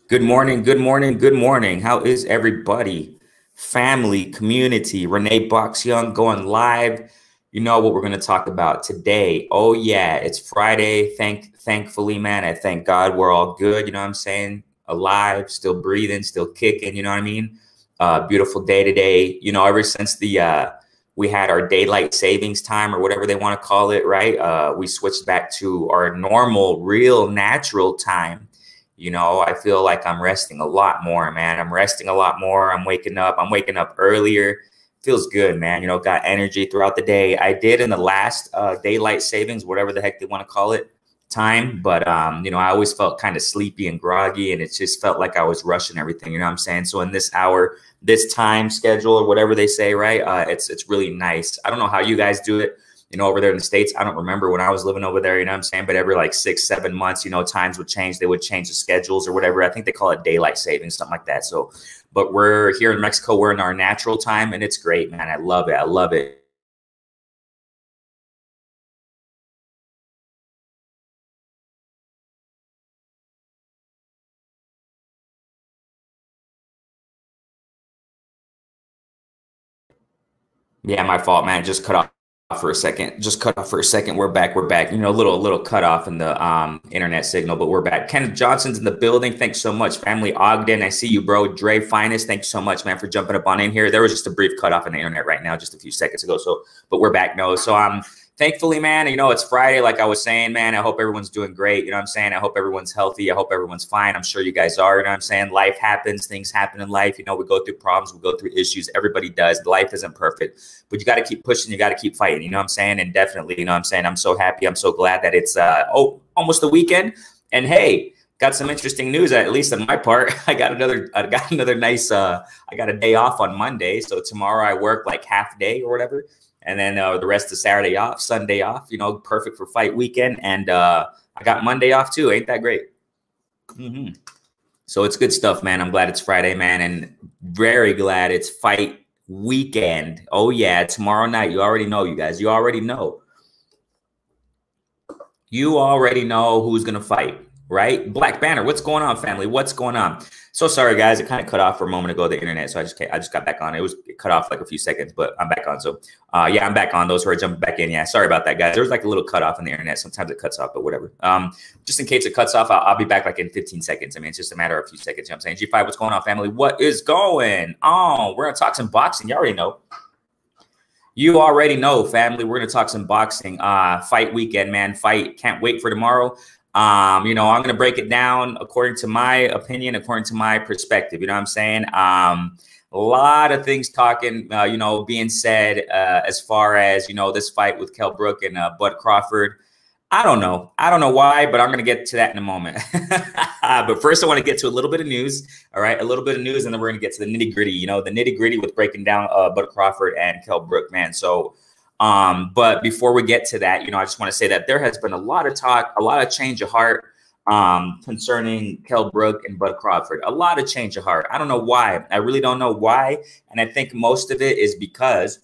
Good morning, good morning, good morning. How is everybody? Family, community, Renee Box Young going live. You know what we're going to talk about today. Oh yeah, it's Friday. Thankfully, man, I thank God we're all good. You know what I'm saying? Alive, still breathing, still kicking. You know what I mean? Beautiful day today. You know, ever since the we had our daylight savings time or whatever they want to call it, right? We switched back to our normal, real, natural time. You know, I feel like I'm resting a lot more, man. I'm resting a lot more. I'm waking up. I'm waking up earlier. Feels good, man. You know, got energy throughout the day. I did in the last daylight savings, whatever the heck they want to call it, time. But, you know, I always felt kind of sleepy and groggy, and it just felt like I was rushing everything. You know what I'm saying? So in this hour, this time schedule or whatever they say, right? It's really nice. I don't know how you guys do it. You know, over there in the States, I don't remember when I was living over there, you know what I'm saying? But every like 6-7 months, you know, times would change. They would change the schedules or whatever. I think they call it daylight savings, something like that. So, but we're here in Mexico, we're in our natural time and it's great, man. I love it. I love it. Yeah, my fault, man. Just cut off for a second. Just cut off for a second. We're back. We're back. You know, a little cut off in the internet signal, but we're back. Kenneth Johnson's in the building. Thanks so much, family. Ogden, I see you, bro. Dre Finest, thanks so much, man, for jumping up on in here. There was just a brief cut off in the internet right now, just a few seconds ago. So, but we're back, no. So thankfully, man, you know, it's Friday, like I was saying, man. I hope everyone's doing great. You know what I'm saying? I hope everyone's healthy. I hope everyone's fine. I'm sure you guys are. You know what I'm saying? Life happens. Things happen in life. You know, we go through problems. We go through issues. Everybody does. Life isn't perfect, but you got to keep pushing. You got to keep fighting. You know what I'm saying? And definitely, you know what I'm saying? I'm so happy. I'm so glad that it's almost the weekend. And hey, got some interesting news, at least on my part. I got another nice, I got a day off on Monday. So tomorrow I work like half day or whatever. And then the rest of Saturday off, Sunday off, you know, perfect for fight weekend. And I got Monday off too. Ain't that great? So it's good stuff, man. I'm glad it's Friday, man. And very glad it's fight weekend. Oh, yeah. Tomorrow night. You already know, you guys. You already know. You already know who's going to fight, right? Black Banner. What's going on, family? What's going on? So sorry, guys. It kind of cut off for a moment ago, the internet. So I just got back on. It cut off like a few seconds, but I'm back on. So yeah, I'm back on. Those who are jumping back in. Yeah, sorry about that, guys. There's like a little cut off in the internet. Sometimes it cuts off, but whatever. Just in case it cuts off, I'll be back like in 15 seconds. I mean, it's just a matter of a few seconds. You know what I'm saying? G5, what's going on, family? What is going on? We're going to talk some boxing. You already know. You already know, family. We're gonna talk some boxing. Fight weekend, man. Fight. Can't wait for tomorrow. You know, I'm gonna break it down according to my opinion, according to my perspective. You know what I'm saying? A lot of things talking, you know, being said as far as, you know, this fight with Kell Brook and Bud Crawford. I don't know. I don't know why, but I'm going to get to that in a moment. But first, I want to get to a little bit of news. All right. A little bit of news. And then we're going to get to the nitty gritty, you know, the nitty gritty with breaking down Bud Crawford and Kell Brook, man. So, but before we get to that, you know, I just want to say that there has been a lot of talk, a lot of change of heart concerning Kell Brook and Bud Crawford. A lot of change of heart. I don't know why. I really don't know why. And I think most of it is because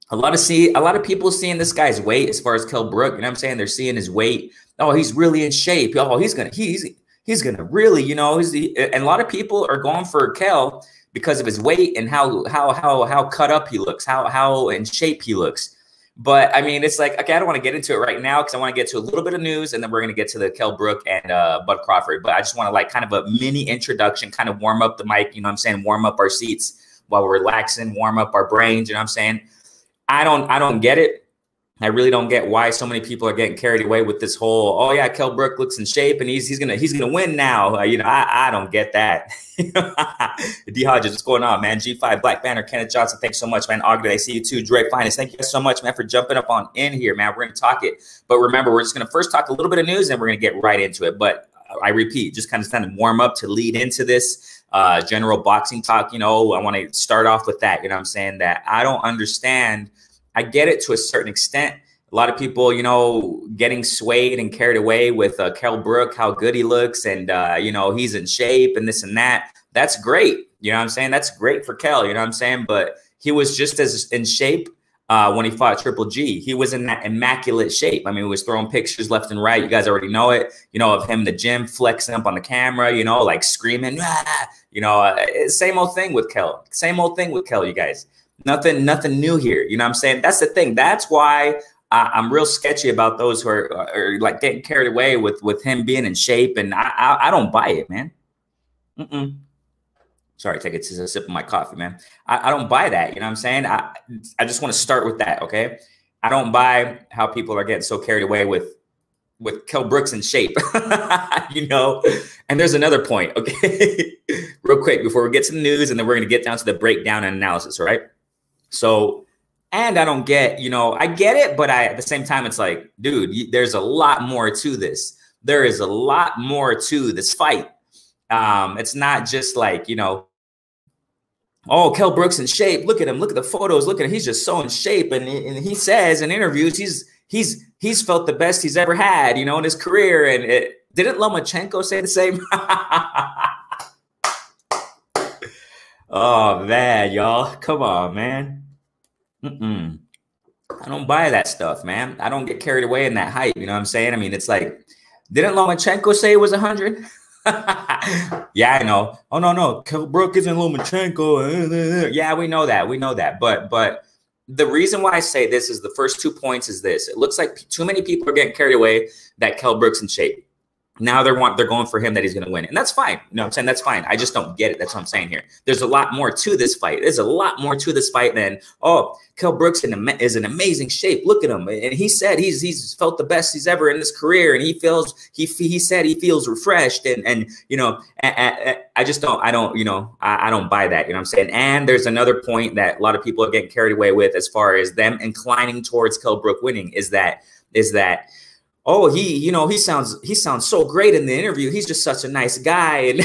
a lot of people seeing this guy's weight as far as Kell Brook. You know what I'm saying? They're seeing his weight. Oh, he's really in shape. Oh, he's gonna really, you know, and a lot of people are going for Kell because of his weight and how cut up he looks, how in shape he looks. But I mean, it's like, okay, I don't want to get into it right now because I want to get to a little bit of news and then we're gonna get to the Kell Brook and Bud Crawford. But I just want to like kind of a mini introduction, kind of warm up the mic, you know what I'm saying? Warm up our seats while we're relaxing, warm up our brains, you know what I'm saying? I don't get it. I really don't get why so many people are getting carried away with this whole, oh yeah, Kell Brook looks in shape and he's gonna win now. You know, I don't get that. D Hodges, what's going on, man? G5, Black Banner, Kenneth Johnson, thanks so much, man. Ogden, I see you too. Dre Finest, thank you so much, man, for jumping up on in here, man. We're gonna talk it, but remember, we're just gonna first talk a little bit of news and we're gonna get right into it. But I repeat, just kind of warm up to lead into this general boxing talk. You know, I want to start off with that. You know what I'm saying? That I don't understand. I get it to a certain extent. A lot of people, you know, getting swayed and carried away with Kell Brook, how good he looks, and, you know, he's in shape and this and that. That's great. You know what I'm saying? That's great for Kell. You know what I'm saying? But he was just as in shape when he fought Triple G. He was in that immaculate shape. I mean, he was throwing pictures left and right. You guys already know it, you know, of him in the gym, flexing up on the camera, you know, like screaming, ah! You know, same old thing with Kell. Same old thing with Kell, you guys. Nothing new here. You know what I'm saying? That's the thing. That's why I'm real sketchy about those who are like getting carried away with him being in shape. And I don't buy it, man. Sorry, take a sip of my coffee, man. I don't buy that. You know what I'm saying? I just want to start with that, okay? I don't buy how people are getting so carried away with Kell Brook's in shape, you know? And there's another point, okay? Real quick, before we get to the news, and then we're going to get down to the breakdown and analysis, right? So, and I don't get, you know, I get it, but at the same time, it's like, dude, there's a lot more to this. There is a lot more to this fight. It's not just like, you know, oh, Kell Brook's in shape. Look at him. Look at the photos. Look at him. He's just so in shape. And he says in interviews, he's felt the best he's ever had, you know, in his career. And didn't Lomachenko say the same? Oh man, y'all, come on, man. I don't buy that stuff, man. I don't get carried away in that hype. You know what I'm saying? I mean, it's like, didn't Lomachenko say it was 100? Yeah, I know. Oh no, Kell Brook isn't Lomachenko. Yeah, we know that. We know that. But the reason why I say this is the first 2 points is this. It looks like too many people are getting carried away that Kell Brook's in shape. Now they're going for him that he's going to win. And that's fine. You know what I'm saying? That's fine. I just don't get it. That's what I'm saying here. There's a lot more to this fight. There's a lot more to this fight than, oh, Kell Brook's is in amazing shape. Look at him. And he said he's felt the best he's ever in his career. And he said he feels refreshed. And you know, I just don't, I don't buy that. You know what I'm saying? And there's another point that a lot of people are getting carried away with as far as them inclining towards Kell Brook winning is that, oh, he sounds so great in the interview. He's just such a nice guy. And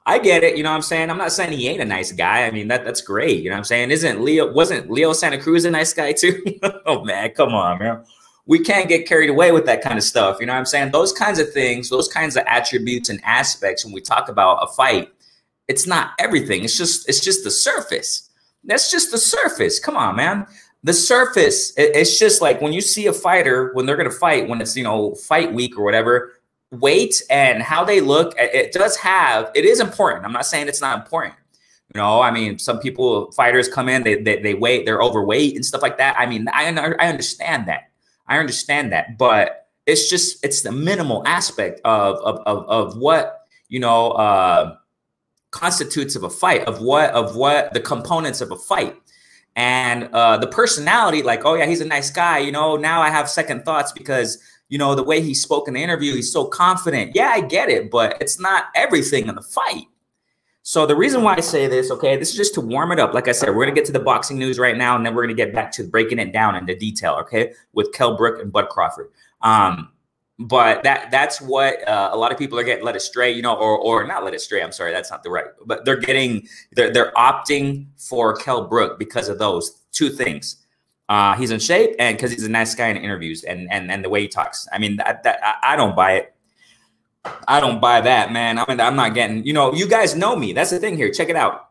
I get it. You know what I'm saying? I'm not saying he ain't a nice guy. I mean, that's great. You know what I'm saying? Wasn't Leo Santa Cruz a nice guy too? Oh man, come on, man. We can't get carried away with that kind of stuff. You know what I'm saying? Those kinds of things, those kinds of attributes and aspects when we talk about a fight, it's not everything. It's just the surface. That's just the surface. Come on, man. The surface, it's just like when you see a fighter, when they're going to fight, when it's, you know, fight week or whatever, weight and how they look, it is important. I'm not saying it's not important. You know, I mean, some fighters come in, they weigh, they're overweight and stuff like that. I mean, I understand that. I understand that. But it's the minimal aspect of what, you know, constitutes of a fight, of what the components of a fight. And the personality, like, oh yeah, he's a nice guy. You know, now I have second thoughts because, you know, the way he spoke in the interview, he's so confident. Yeah, I get it, but it's not everything in the fight. So the reason why I say this, okay, this is just to warm it up. Like I said, we're going to get to the boxing news right now, and then we're going to get back to breaking it down into detail, okay, with Kell Brook and Bud Crawford. But that's what a lot of people are getting led astray, you know, or not led astray. I'm sorry, that's not the right. But they're opting for Kell Brook because of those two things. He's in shape, and because he's a nice guy in interviews, and the way he talks. I mean, I don't buy it. I don't buy that, man. I mean, I'm not getting. You know, you guys know me. That's the thing here. Check it out.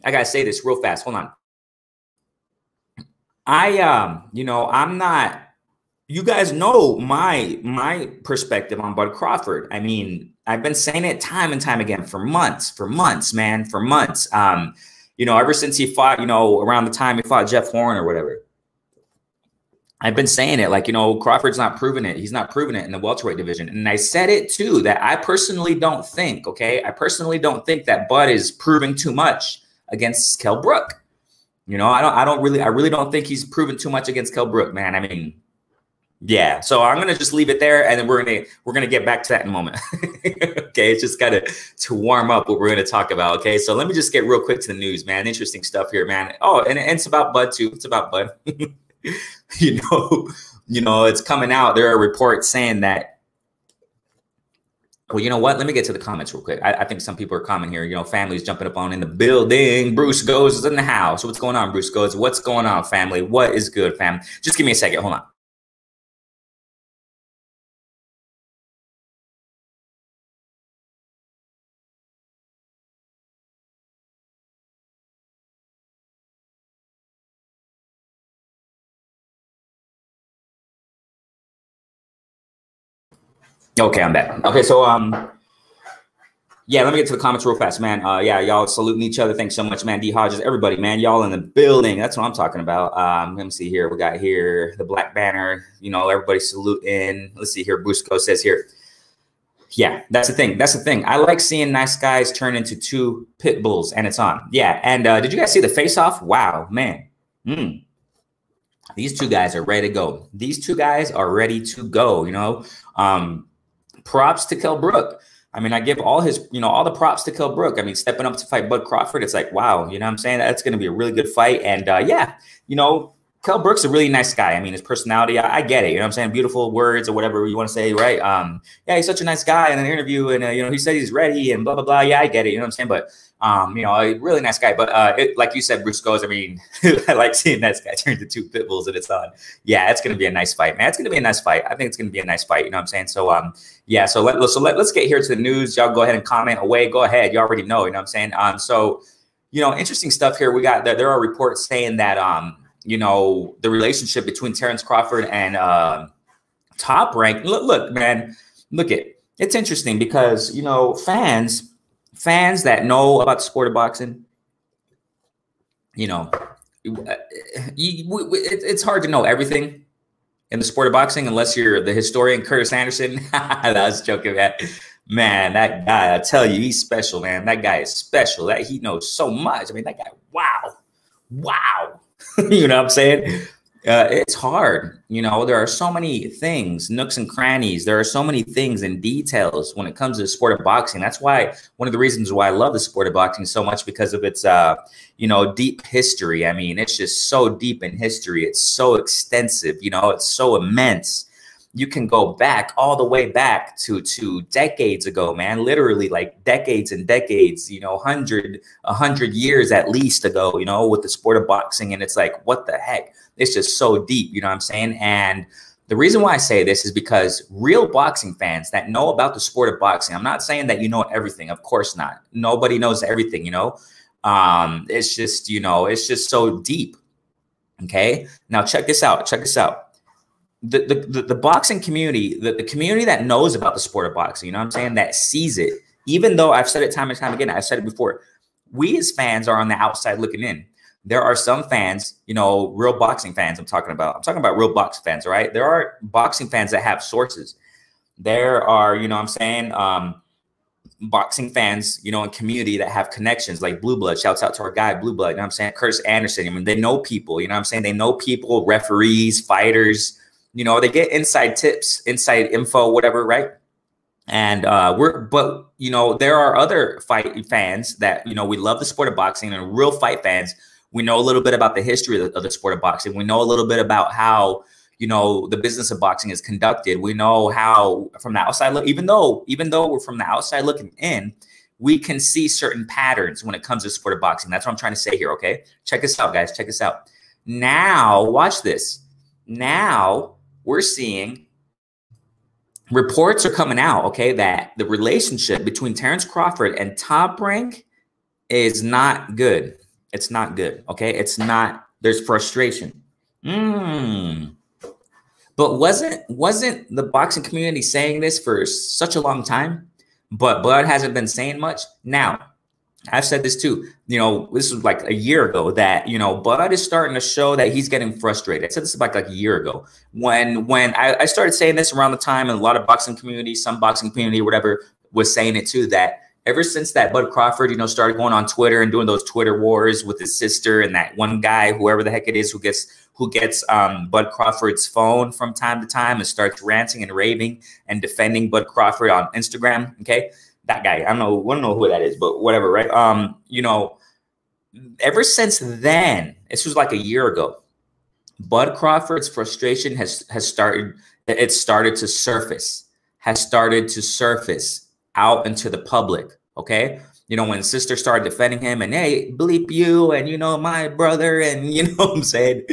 I gotta say this real fast. Hold on. You know, I'm not. You guys know my perspective on Bud Crawford. I mean, I've been saying it time and time again for months, man, for months. You know, ever since he fought, you know, around the time he fought Jeff Horn or whatever, I've been saying it, like, you know, Crawford's not proving it. He's not proving it in the welterweight division. And I said it too, that I personally don't think, okay, I personally don't think that Bud is proving too much against Kell Brook. You know, I really don't think he's proven too much against Kell Brook, man. I mean, yeah, so I'm gonna just leave it there, and then we're gonna get back to that in a moment. Okay, it's just gotta to warm up what we're gonna talk about. Okay, so let me just get real quick to the news, man. Interesting stuff here, man. Oh, and it's about Bud too. It's about Bud. you know, it's coming out. There are reports saying that. Well, you know what? Let me get to the comments real quick. I think some people are commenting here. You know, families jumping up on in the building. Bruce Goes is in the house. What's going on, Bruce Goes? What's going on, family? What is good, fam? Just give me a second. Hold on. Okay, I'm back. Okay, so yeah, let me get to the comments real fast, man. Yeah, y'all saluting each other. Thanks so much, man. D Hodges, everybody, man. Y'all in the building. That's what I'm talking about. Let me see here. We got here the black banner. You know, everybody saluting. Let's see here. Busco says here. Yeah, that's the thing. That's the thing. I like seeing nice guys turn into two pit bulls, and it's on. Yeah, and did you guys see the face-off? Wow, man. These two guys are ready to go. These two guys are ready to go. You know, props to Kell Brook. I mean, I give all his, you know, all the props to Kell Brook. I mean, stepping up to fight Bud Crawford, it's like, wow, you know what I'm saying? That's going to be a really good fight. And yeah, you know, Kell Brook's a really nice guy. I mean, his personality, I get it. You know what I'm saying? Beautiful words or whatever you want to say, right? Yeah, he's such a nice guy in an interview and, you know, he said he's ready and blah, blah, blah. Yeah, I get it. You know what I'm saying? But, you know, a really nice guy. But like you said, Bruce goes, I mean, I like seeing that guy turn into two pit bulls and it's on. Yeah, it's going to be a nice fight, man. It's going to be a nice fight. I think it's going to be a nice fight. You know what I'm saying? So, yeah, so let's get here to the news. Y'all go ahead and comment away. Go ahead. You already know, you know what I'm saying? So, you know, interesting stuff here. We got there are reports saying that, you know, the relationship between Terence Crawford and Top Rank. Look, man, it's interesting because, you know, fans that know about the sport of boxing, you know, it's hard to know everything in the sport of boxing unless you're the historian Curtis Anderson. I was joking, man. That guy, I tell you, he's special, man. That guy is special. That he knows so much. I mean, that guy, wow. You know what I'm saying? It's hard. You know, there are so many things, nooks and crannies. There are so many things and details when it comes to the sport of boxing. That's why one of the reasons why I love the sport of boxing so much, because of its, you know, deep history. I mean, it's just so deep in history. It's so extensive. You know, it's so immense. You can go back all the way back to decades ago, man, literally like decades and decades, you know, 100 years at least ago, you know, with the sport of boxing. And it's like, what the heck? It's just so deep, you know what I'm saying? And the reason why I say this is because real boxing fans that know about the sport of boxing, I'm not saying that you know everything. Of course not. Nobody knows everything, you know? It's just, you know, it's just so deep. Okay. Now check this out. The boxing community, the community that knows about the sport of boxing, you know what I'm saying, that sees it, even though I've said it time and time again, I've said it before, we as fans are on the outside looking in. There are some fans, you know, real boxing fans I'm talking about real boxing fans, right? There are boxing fans that have sources. There are, you know what I'm saying, boxing fans, you know, in community that have connections like Blue Blood. Shouts out to our guy, Blue Blood, you know what I'm saying, Curtis Anderson. I mean, they know people, you know what I'm saying? They know people, referees, fighters. You know, they get inside tips, inside info, whatever, right? And but you know, there are other fight fans that, you know, we love the sport of boxing, and real fight fans, we know a little bit about the history of the sport of boxing. We know a little bit about how, you know, the business of boxing is conducted. We know how, from the outside look, even though we're from the outside looking in, we can see certain patterns when it comes to the sport of boxing. That's what I'm trying to say here, okay? Check this out, guys. Check this out. Now, watch this. Now, we're seeing reports are coming out, okay, that the relationship between Terence Crawford and Top Rank is not good. It's not good, okay? It's not, there's frustration. But wasn't the boxing community saying this for such a long time? But Bud hasn't been saying much. Now, I've said this too, you know, this was like a year ago that, you know, Bud is starting to show that he's getting frustrated. I said this about like a year ago when I started saying this around the time, and a lot of boxing community, some boxing community, whatever, was saying it too, that ever since that Bud Crawford, you know, started going on Twitter and doing those Twitter wars with his sister and that one guy, whoever the heck it is, who gets Bud Crawford's phone from time to time and starts ranting and raving and defending Bud Crawford on Instagram, okay? That guy, I don't know who that is, but whatever, right? You know, ever since then, this was like a year ago, Bud Crawford's frustration has started to surface out into the public, okay? You know, when sister started defending him and, hey, bleep you, and, you know, my brother, and, you know what I'm saying?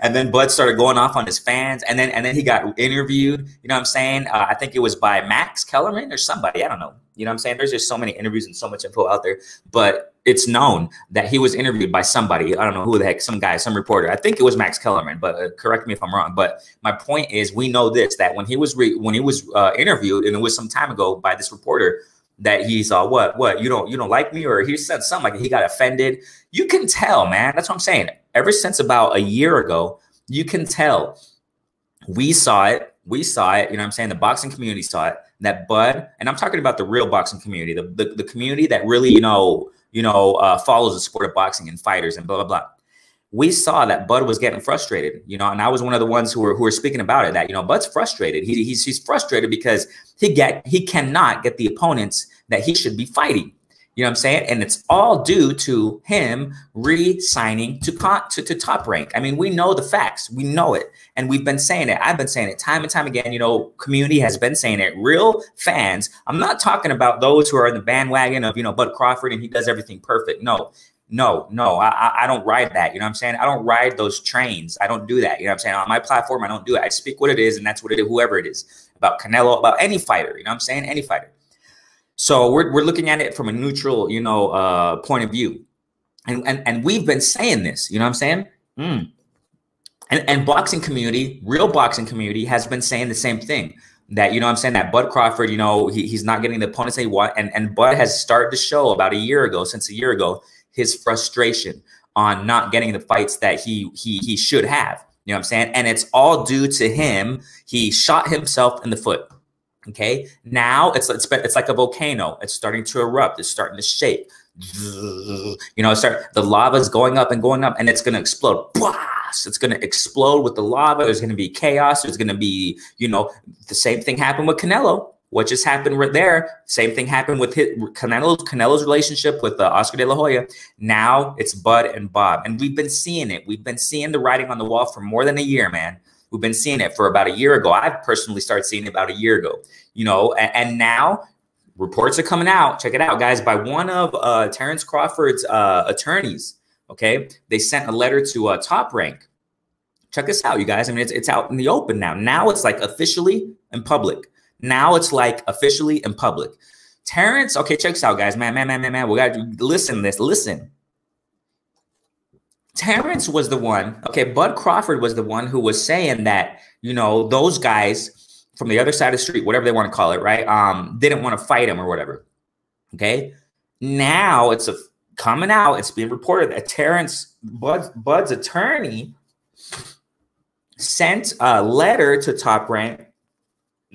And then Bud started going off on his fans, and then he got interviewed, you know what I'm saying? I think it was by Max Kellerman or somebody, I don't know. You know what I'm saying? There's just so many interviews and so much info out there. But it's known that he was interviewed by somebody. I don't know who the heck, some guy, some reporter. I think it was Max Kellerman, but correct me if I'm wrong. But my point is, we know this, that when he was interviewed, and it was some time ago by this reporter, that he's what you don't like me, or he said something like he got offended. You can tell, man. That's what I'm saying. Ever since about a year ago, you can tell. We saw it. You know what I'm saying? The boxing community saw it. That Bud, and I'm talking about the real boxing community, the community that really follows the sport of boxing and fighters and blah blah blah. We saw that Bud was getting frustrated, and I was one of the ones who were speaking about it. That Bud's frustrated. He's frustrated because he cannot get the opponents that he should be fighting. You know what I'm saying? And it's all due to him re-signing to Top Rank. I mean, we know the facts. We know it. And we've been saying it. I've been saying it time and time again. Community has been saying it. Real fans. I'm not talking about those who are in the bandwagon of, Bud Crawford and he does everything perfect. No. I don't ride that. You know what I'm saying? I don't ride those trains. I don't do that. You know what I'm saying? On my platform, I don't do it. I speak what it is, and that's what it is, whoever it is. About Canelo, about any fighter. You know what I'm saying? Any fighter. So we're looking at it from a neutral, point of view. And we've been saying this, you know what I'm saying? And boxing community, real boxing community has been saying the same thing. That, you know what I'm saying, that Bud Crawford, he's not getting the opponents that he wants. And Bud has started to show about since a year ago, his frustration on not getting the fights that he should have. You know what I'm saying? And it's all due to him. He shot himself in the foot. Okay, now it's like a volcano. It's starting to erupt. It's starting to shake. The lava is going up, and it's going to explode. It's going to explode with the lava. There's going to be chaos. There's going to be, the same thing happened with Canelo. What just happened right there? Same thing happened with Canelo's relationship with Oscar De La Hoya. Now it's Bud and Bob, and we've been seeing it. We've been seeing the writing on the wall for more than a year, man. We've been seeing it for about a year ago. I've personally started seeing it about a year ago, and now reports are coming out. Check it out, guys, by one of Terence Crawford's attorneys. Okay, they sent a letter to Top Rank. Check this out, you guys. I mean, it's out in the open now. Now it's like officially in public. Terence, okay, check this out, guys. Man. We got to listen to this. Listen. Terence was the one, okay, Bud Crawford was the one who was saying that, those guys from the other side of the street, whatever they want to call it, right, didn't want to fight him or whatever, okay? Now it's coming out, it's being reported that Terence, Bud's attorney, sent a letter to Top Rank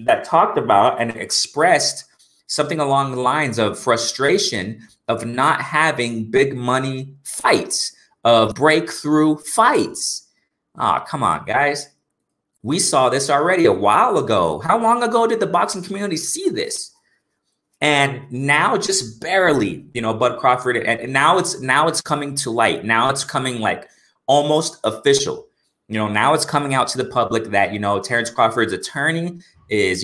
that talked about and expressed something along the lines of frustration of not having big money fights, of breakthrough fights. Oh, come on, guys. We saw this already a while ago. How long ago did the boxing community see this? And now just barely, Bud Crawford, and now it's coming to light. Now it's coming like almost official. Now it's coming out to the public that, Terence Crawford's attorney is,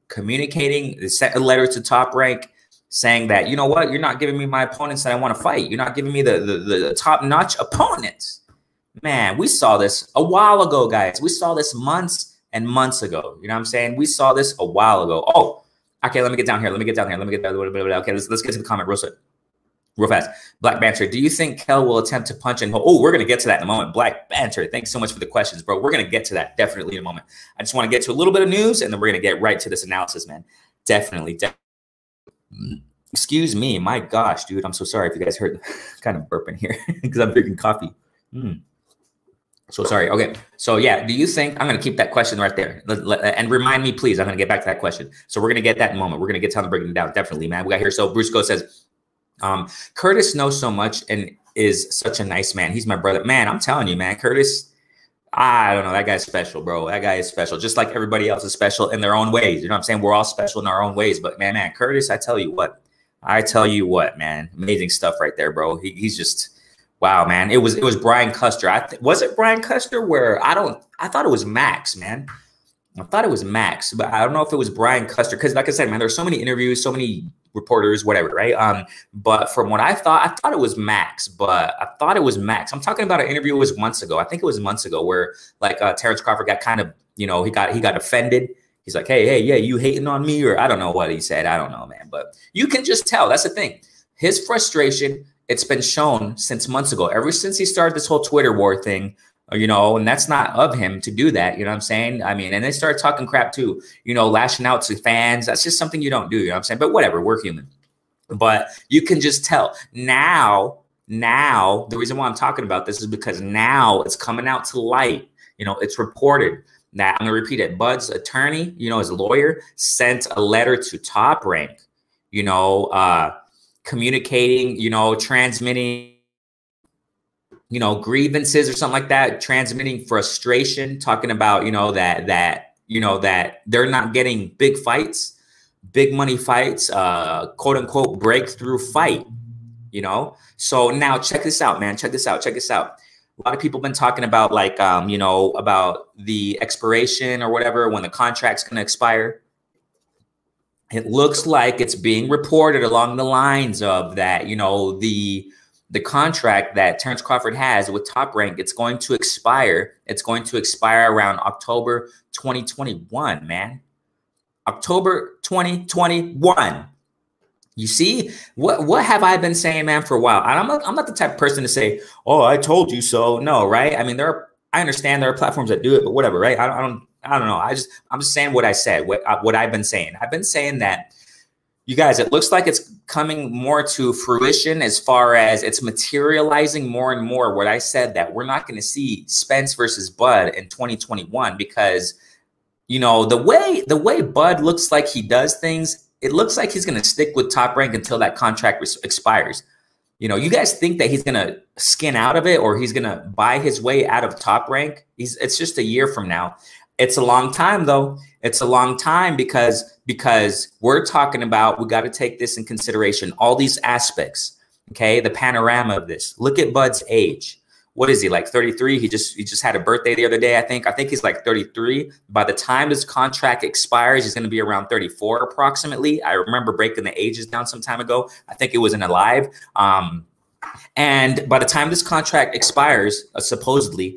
communicating, sent a letter to Top Rank saying that, you know what, you're not giving me my opponents that I want to fight. You're not giving me the top-notch opponents. Man, we saw this a while ago, guys. We saw this months and months ago. You know what I'm saying? We saw this a while ago. Oh, okay, let me get down here. Okay, let's get to the comment real fast. Black Banter, do you think Kell will attempt to punch and hold? Oh, we're going to get to that in a moment. Black Banter, thanks so much for the questions, bro. We're going to get to that definitely in a moment. I just want to get to a little bit of news, and then we're going to get right to this analysis, man. Definitely. Excuse me. My gosh, dude. I'm so sorry if you guys heard kind of burping here because I'm drinking coffee. So sorry. Okay. So yeah, do you think, I'm going to keep that question right there. And remind me, please. I'm going to get back to that question. So we're going to get that in a moment. We're going to get time to break it down. Definitely, man. We got here. So Bruce Go says, Curtis knows so much and is such a nice man. He's my brother. Man, I'm telling you, man, Curtis, I don't know. That guy's special, bro. That guy is special. Just like everybody else is special in their own ways. You know what I'm saying? We're all special in our own ways. But man, Curtis, I tell you what, man, amazing stuff right there, bro. He's just, wow, man. It was Brian Custer. Was it Brian Custer where I thought it was Max, man. I thought it was Max, but I don't know if it was Brian Custer. Because like I said, man, there's so many interviews, so many reporters, whatever, right? But from what I thought it was Max, I'm talking about an interview it was months ago. I think it was months ago where like Terence Crawford got kind of, he got offended. He's like, hey, yeah, you hating on me? Or I don't know what he said. I don't know, man. But you can just tell. That's the thing. his frustration, it's been shown since months ago, ever since he started this whole Twitter war thing, you know, and that's not of him to do that. You know what I'm saying? I mean, and they started talking crap too, you know, lashing out to fans. That's just something you don't do. You know what I'm saying? But whatever, we're human. But you can just tell now, the reason why I'm talking about this is because now it's coming out to light. You know, it's reported that, I'm going to repeat it, Bud's attorney, you know, his lawyer sent a letter to Top Rank, you know, communicating, you know, transmitting, you know, grievances or something like that, transmitting frustration, talking about, you know, that they're not getting big fights, big money fights, quote unquote breakthrough fight, you know? So now check this out, man. Check this out. A lot of people have been talking about like, you know, about the expiration or whatever, when the contract's going to expire. It looks like it's being reported along the lines of that, you know, the contract that Terence Crawford has with Top Rank, it's going to expire. It's going to expire around October 2021, man. October 2021. You see, what have I been saying, man, for a while? And I'm not the type of person to say, "Oh, I told you so." No, right? I mean, I understand there are platforms that do it, but whatever, right? I don't know. I'm just saying what I said, what I've been saying. I've been saying that, you guys, it looks like it's coming more to fruition as far as it's materializing more and more. What I said, that we're not going to see Spence versus Bud in 2021 because, you know, the way Bud looks like he does things, it looks like he's going to stick with Top Rank until that contract expires. You know, you guys think that he's going to skin out of it or he's going to buy his way out of Top Rank? It's just a year from now. It's a long time, though. It's a long time because we're talking about, we got to take this in consideration, all these aspects, okay? The panorama of this. Look at Bud's age. What is he, like 33? He just had a birthday the other day, I think. I think he's like 33. By the time this contract expires, he's going to be around 34 approximately. I remember breaking the ages down some time ago. I think it was in Alive. And by the time this contract expires, supposedly,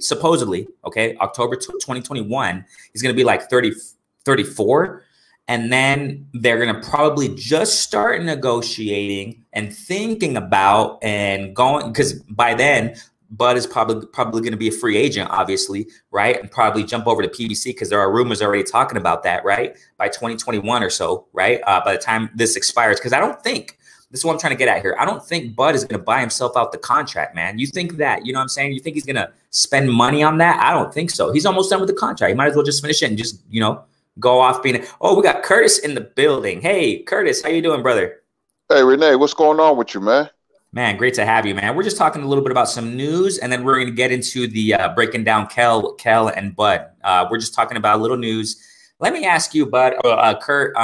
okay, October 2021, he's going to be like 34. And then they're going to probably just start negotiating and thinking about and going, because by then, Bud is probably going to be a free agent, obviously, right? And probably jump over to PBC because there are rumors already talking about that, right? By 2021 or so, right? By the time this expires, because I don't think, this is what I'm trying to get at here, I don't think Bud is going to buy himself out the contract, man. You think that, you know what I'm saying? You think he's going to spend money on that? I don't think so. He's almost done with the contract. He might as well just finish it and just, you know, go off being, oh, we got Curtis in the building. Hey, Curtis, how you doing, brother? Hey, Renee, what's going on with you, man? Man, great to have you, man. We're just talking a little bit about some news, and then we're going to get into the breaking down Kell and Bud. We're just talking about a little news. Let me ask you, Bud, Kurt,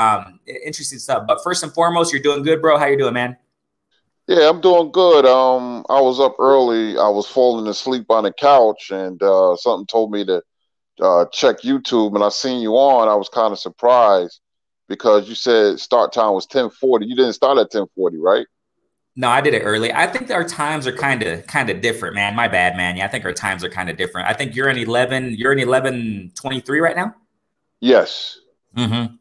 interesting stuff. But first and foremost, you're doing good, bro. How you doing, man? Yeah, I'm doing good. I was up early. I was falling asleep on the couch, and something told me to check YouTube, and I seen you on. I was kind of surprised because you said start time was 10:40. You didn't start at 10:40, right? No, I did it early. I think our times are kind of different, man. My bad, man. Yeah, I think our times are kind of different. I think you're in 11:23 right now. Yes. Mm-hmm.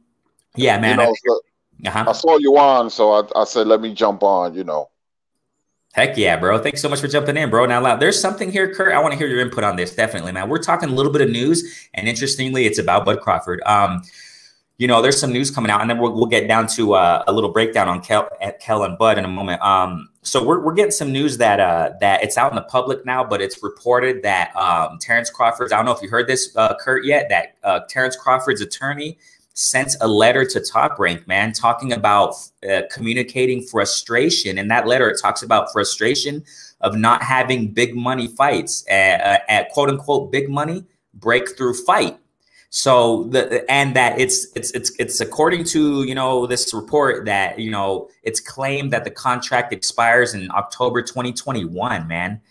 Yeah, man. You know, I saw you on, so I said, let me jump on, you know. Heck yeah, bro. Thanks so much for jumping in, bro. Now, there's something here, Kurt. I want to hear your input on this. Definitely, man. We're talking a little bit of news, and interestingly, it's about Bud Crawford. You know, there's some news coming out, and then we'll get down to a little breakdown on Kell and Bud in a moment. So we're getting some news that it's out in the public now, but it's reported that Terence Crawford, I don't know if you heard this, Kurt, yet, that Terence Crawford's attorney sent a letter to Top Rank, man, talking about communicating frustration. In that letter, it talks about frustration of not having big money fights, at quote unquote big money breakthrough fight. So and that it's according to, you know, this report that, you know, it's claimed that the contract expires in October 2021, man.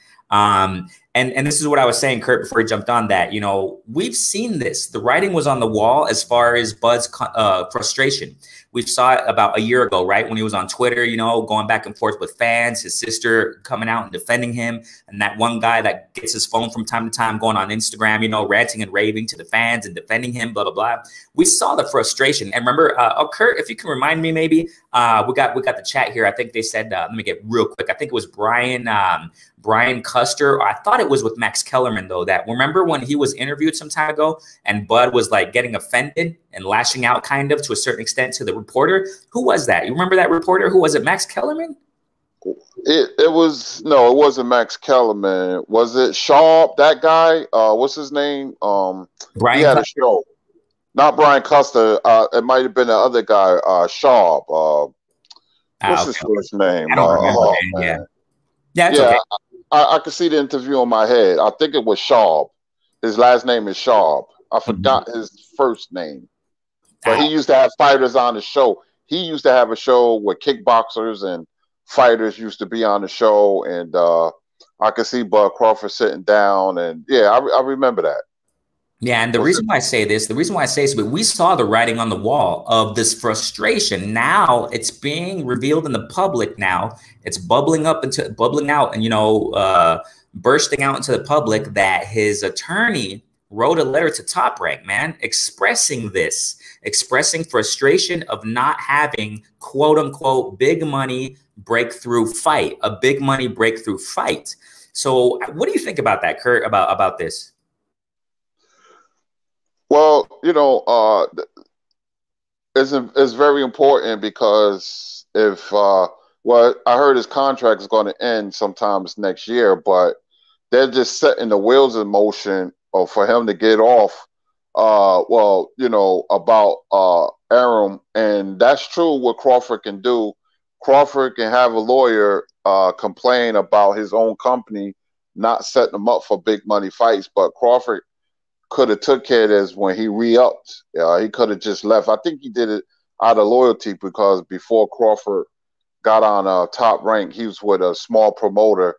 And this is what I was saying, Kurt, before he jumped on that. You know, we've seen this. The writing was on the wall as far as Bud's frustration. We saw it about a year ago, right? When he was on Twitter, you know, going back and forth with fans, his sister coming out and defending him. And that one guy that gets his phone from time to time going on Instagram, you know, ranting and raving to the fans and defending him, blah, blah, blah. We saw the frustration. And remember, Kurt, if you can remind me, maybe we got the chat here. I think they said, let me get real quick. I think it was Brian Custer. I thought it was with Max Kellerman, though, that remember when he was interviewed some time ago and Bud was like getting offended and lashing out kind of to a certain extent to the reporter? Who was that? You remember that reporter? Who was it? Max Kellerman? It wasn't Max Kellerman. Was it Shaw? That guy? What's his name? Brian he had Custer? a show. Not Brian Custer. It might have been the other guy, Shaw. What's his first name? I don't remember. Yeah, it's okay. I could see the interview in my head. I think it was Shaw. His last name is Shaw. I forgot his first name. But he used to have fighters on the show. He used to have a show where kickboxers and fighters used to be on the show. And I could see Bud Crawford sitting down. And, yeah, I remember that. Yeah, and the reason why I say this, but we saw the writing on the wall of this frustration. Now it's being revealed in the public. Now it's bubbling out, and you know, bursting out into the public that his attorney wrote a letter to Top Rank, man, expressing frustration of not having quote unquote big money breakthrough fight, a big money breakthrough fight. So, what do you think about that, Kurt? About this? Well, you know, it's very important because if well, I heard his contract is going to end sometimes next year, but they're just setting the wheels in motion for him to get off. Well, you know, about Arum, and that's true. What Crawford can do, Crawford can have a lawyer complain about his own company not setting him up for big money fights, but Crawford could have took care of this when he re-upped. He could have just left. I think he did it out of loyalty because before Crawford got on Top Rank, he was with a small promoter,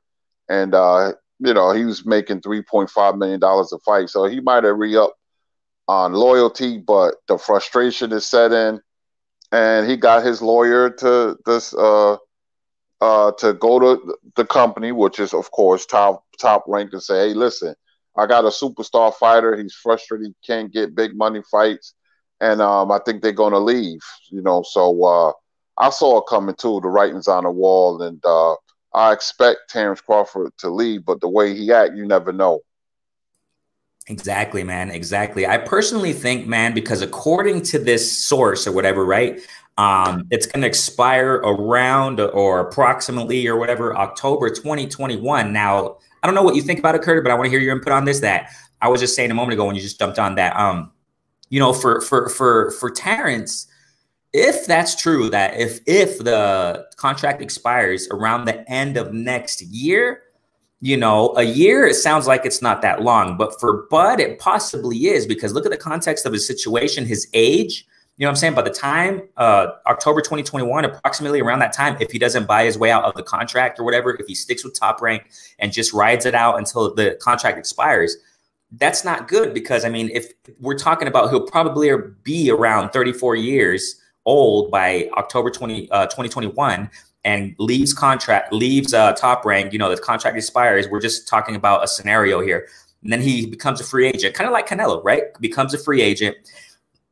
and you know, he was making $3.5 million a fight. So he might have re-upped on loyalty, but the frustration is set in, and he got his lawyer to go to the company, which is of course Top Rank, and say, hey, listen, I got a superstar fighter. He's frustrated. He can't get big money fights. And I think they're going to leave, you know. So I saw it coming too, the writings on the wall. And I expect Terence Crawford to leave. But the way he act, you never know. Exactly, man. Exactly. I personally think, man, because according to this source or whatever, right, it's going to expire around or approximately or whatever, October 2021. Now, I don't know what you think about it, Kurt, but I want to hear your input on this. That I was just saying a moment ago when you just jumped on that. You know, for Terence, if that's true, that if the contract expires around the end of next year, you know, a year, it sounds like it's not that long. But for Bud, it possibly is, because look at the context of his situation, his age. You know what I'm saying? By the time October 2021, approximately around that time, if he doesn't buy his way out of the contract or whatever, if he sticks with Top Rank and just rides it out until the contract expires, that's not good. Because, I mean, if we're talking about he'll probably be around 34 years old by October 2021 and leaves Top Rank, you know, the contract expires. We're just talking about a scenario here. And then he becomes a free agent, kind of like Canelo, right? Becomes a free agent.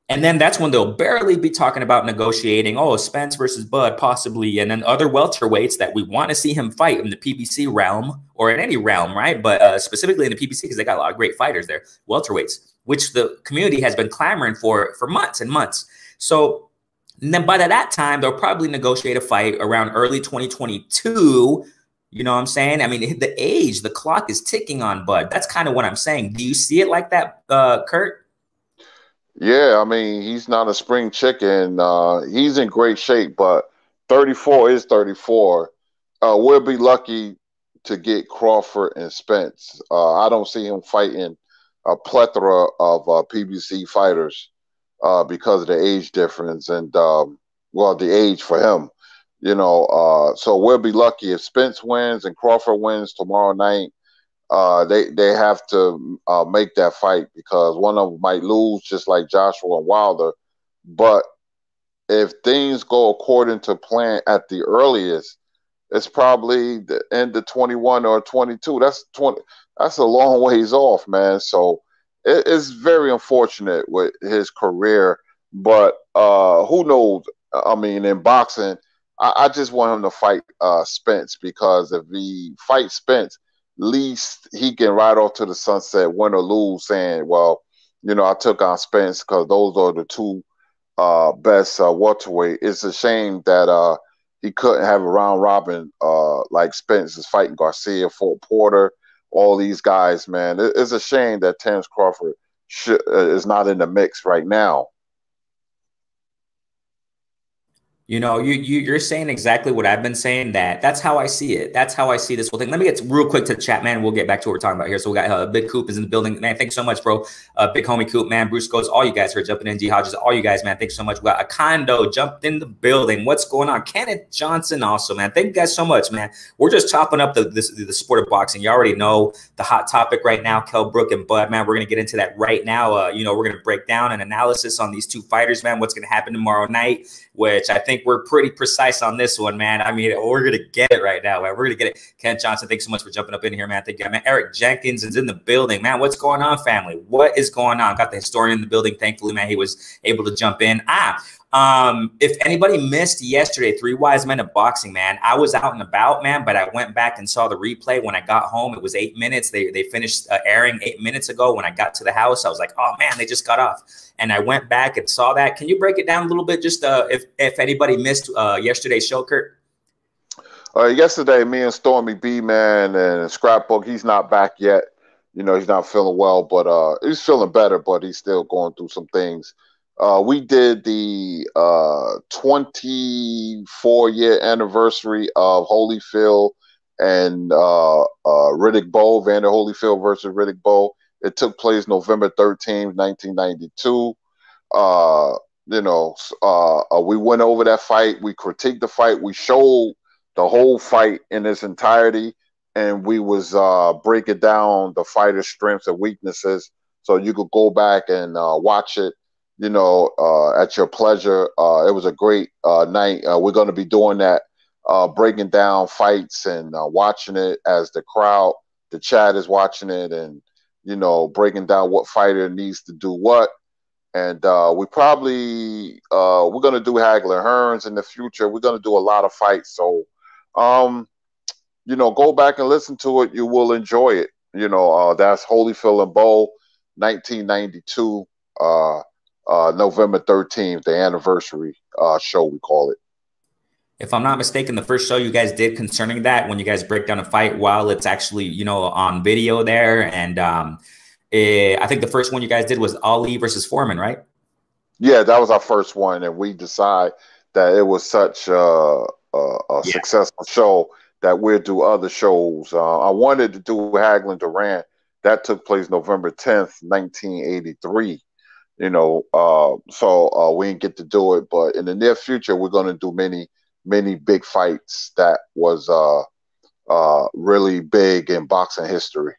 And then that's when they'll barely be talking about negotiating, oh, Spence versus Bud possibly, and then other welterweights that we want to see him fight in the PBC realm or in any realm, right? But specifically in the PBC, because they got a lot of great fighters there, welterweights, which the community has been clamoring for months and months. So and then by that time, they'll probably negotiate a fight around early 2022. You know what I'm saying? I mean, the clock is ticking on Bud. That's kind of what I'm saying. Do you see it like that, Kurt? Yeah, I mean, he's not a spring chicken. He's in great shape, but 34 is 34. We'll be lucky to get Crawford and Spence. I don't see him fighting a plethora of PBC fighters because of the age difference and, well, the age for him. You know, so we'll be lucky if Spence wins and Crawford wins tomorrow night. they have to make that fight, because one of them might lose, just like Joshua and Wilder. But if things go according to plan at the earliest, it's probably the end of 21 or 22. That's 20. That's a long ways off, man. So it's very unfortunate with his career. But who knows? I mean, in boxing, I just want him to fight Spence, because if he fights Spence, least he can ride off to the sunset, win or lose, saying, well, I took on Spence because those are the two best welterweight. It's a shame that he couldn't have a round robin like Spence is fighting Garcia, Fort Porter, all these guys, man. It's a shame that Terence Crawford is not in the mix right now. You're saying exactly what I've been saying. That's how I see it. That's how I see this whole thing. Let me get real quick to the chat, man. We'll get back to what we're talking about here. So we got Big Coop is in the building, man. Thanks so much, bro. Big homie Coop, man. Bruce Goes, all you guys who are jumping in. G Hodges, all you guys, man. Thanks so much. We got a condo jumped in the building. What's going on? Kenneth Johnson, also, man. Thank you guys so much, man. We're just chopping up the sport of boxing. You already know the hot topic right now, Kell Brook and Bud, man. We're gonna get into that right now. We're gonna break down an analysis on these two fighters, man. What's gonna happen tomorrow night, which I think we're pretty precise on this one, man. I mean, we're gonna get it right now, man. We're gonna get it. Ken Johnson, thanks so much for jumping up in here, man. Thank you, man. Eric Jenkins is in the building, man. What's going on, family? What is going on? Got the historian in the building. Thankfully, man, he was able to jump in. If anybody missed yesterday, Three Wise Men of Boxing, man, I was out and about, man, but I went back and saw the replay when I got home. It was 8 minutes. They finished airing 8 minutes ago. When I got to the house, I was like, oh, man, they just got off. And I went back and saw that. Can you break it down a little bit, just if anybody missed yesterday's show, Kurt? Yesterday, me and Stormy B, man, and Scrapbook, he's not back yet. He's not feeling well, but he's feeling better, but he's still going through some things. We did the 24-year anniversary of Holyfield and Riddick Bowe, Vander Holyfield versus Riddick Bowe. It took place November 13th, 1992. We went over that fight. We critiqued the fight. We showed the whole fight in its entirety, and we was breaking down the fighter's strengths and weaknesses, so you could go back and watch it, at your pleasure. It was a great night. We're going to be doing that, breaking down fights and watching it as the chat is watching it, and breaking down what fighter needs to do what. And we're going to do Hagler Hearns in the future. We're going to do a lot of fights. So, go back and listen to it. You will enjoy it. That's Holyfield and Bowe, 1992, November 13th, the anniversary show, we call it. If I'm not mistaken, the first show you guys did concerning that, when you guys break down a fight while it's actually, on video there. And I think the first one you guys did was Ali versus Foreman, right? Yeah, that was our first one. And we decided that it was such a successful show that we'll do other shows. I wanted to do Hagler Durant. That took place November 10th, 1983. So we didn't get to do it. But in the near future, we're going to do many big fights that was really big in boxing history.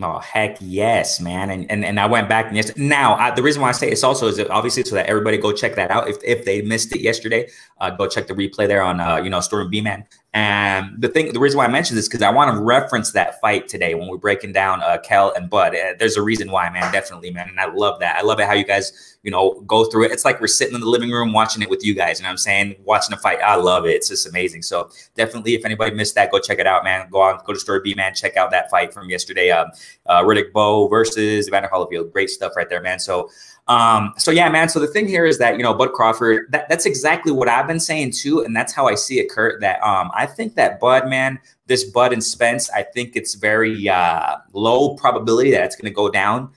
Oh, heck yes, man. And I went back and yes. Now, the reason why I say it's also is that obviously so that everybody go check that out. If they missed it yesterday, go check the replay there on, Storm B, man. And the reason why I mentioned this, because I want to reference that fight today when we're breaking down Kell and Bud. There's a reason why, man. Definitely, man. And I love that. I love it how you guys, go through it. It's like we're sitting in the living room watching it with you guys. You know what I'm saying? Watching the fight. I love it. It's just amazing. So definitely, if anybody missed that, go check it out, man. Go to Story B, man. Check out that fight from yesterday. Riddick Bowe versus Evander Holyfield. Great stuff right there, man. So yeah, man. So the thing here is that, Bud Crawford, that's exactly what I've been saying too. And that's how I see it, Kurt, that I think that Bud, man, this Bud and Spence, I think it's very low probability that it's going to go down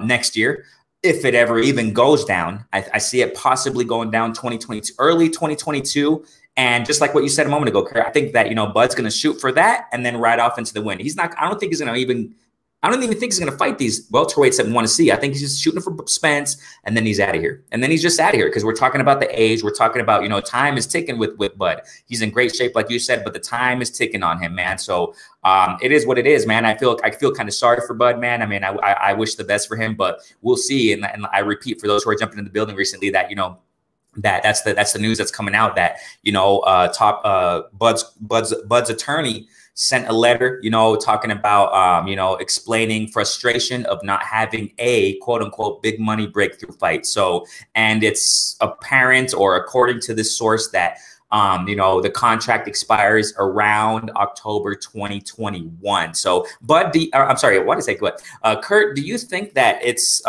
next year. If it ever even goes down, I see it possibly going down 2022, early 2022. And just like what you said a moment ago, Kurt, I think that, Bud's going to shoot for that and then ride off into the wind. I don't think he's going to even I don't even think he's going to fight these welterweights that we want to see. I think he's just shooting for Spence, and then he's out of here. And then he's just out of here because we're talking about the age. We're talking about, you know, time is ticking with Bud. He's in great shape, like you said, but the time is ticking on him, man. So it is what it is, man. I feel kind of sorry for Bud, man. I mean, I wish the best for him, but we'll see. And I repeat for those who are jumping in the building recently that, you know, that's the news that's coming out that, you know, Bud's attorney sent a letter, you know, talking about, you know, explaining frustration of not having a quote unquote big money breakthrough fight. So, and it's apparent, or according to this source, that, you know, the contract expires around October 2021. So, but I'm sorry, what did I say? Kurt, do you think that it's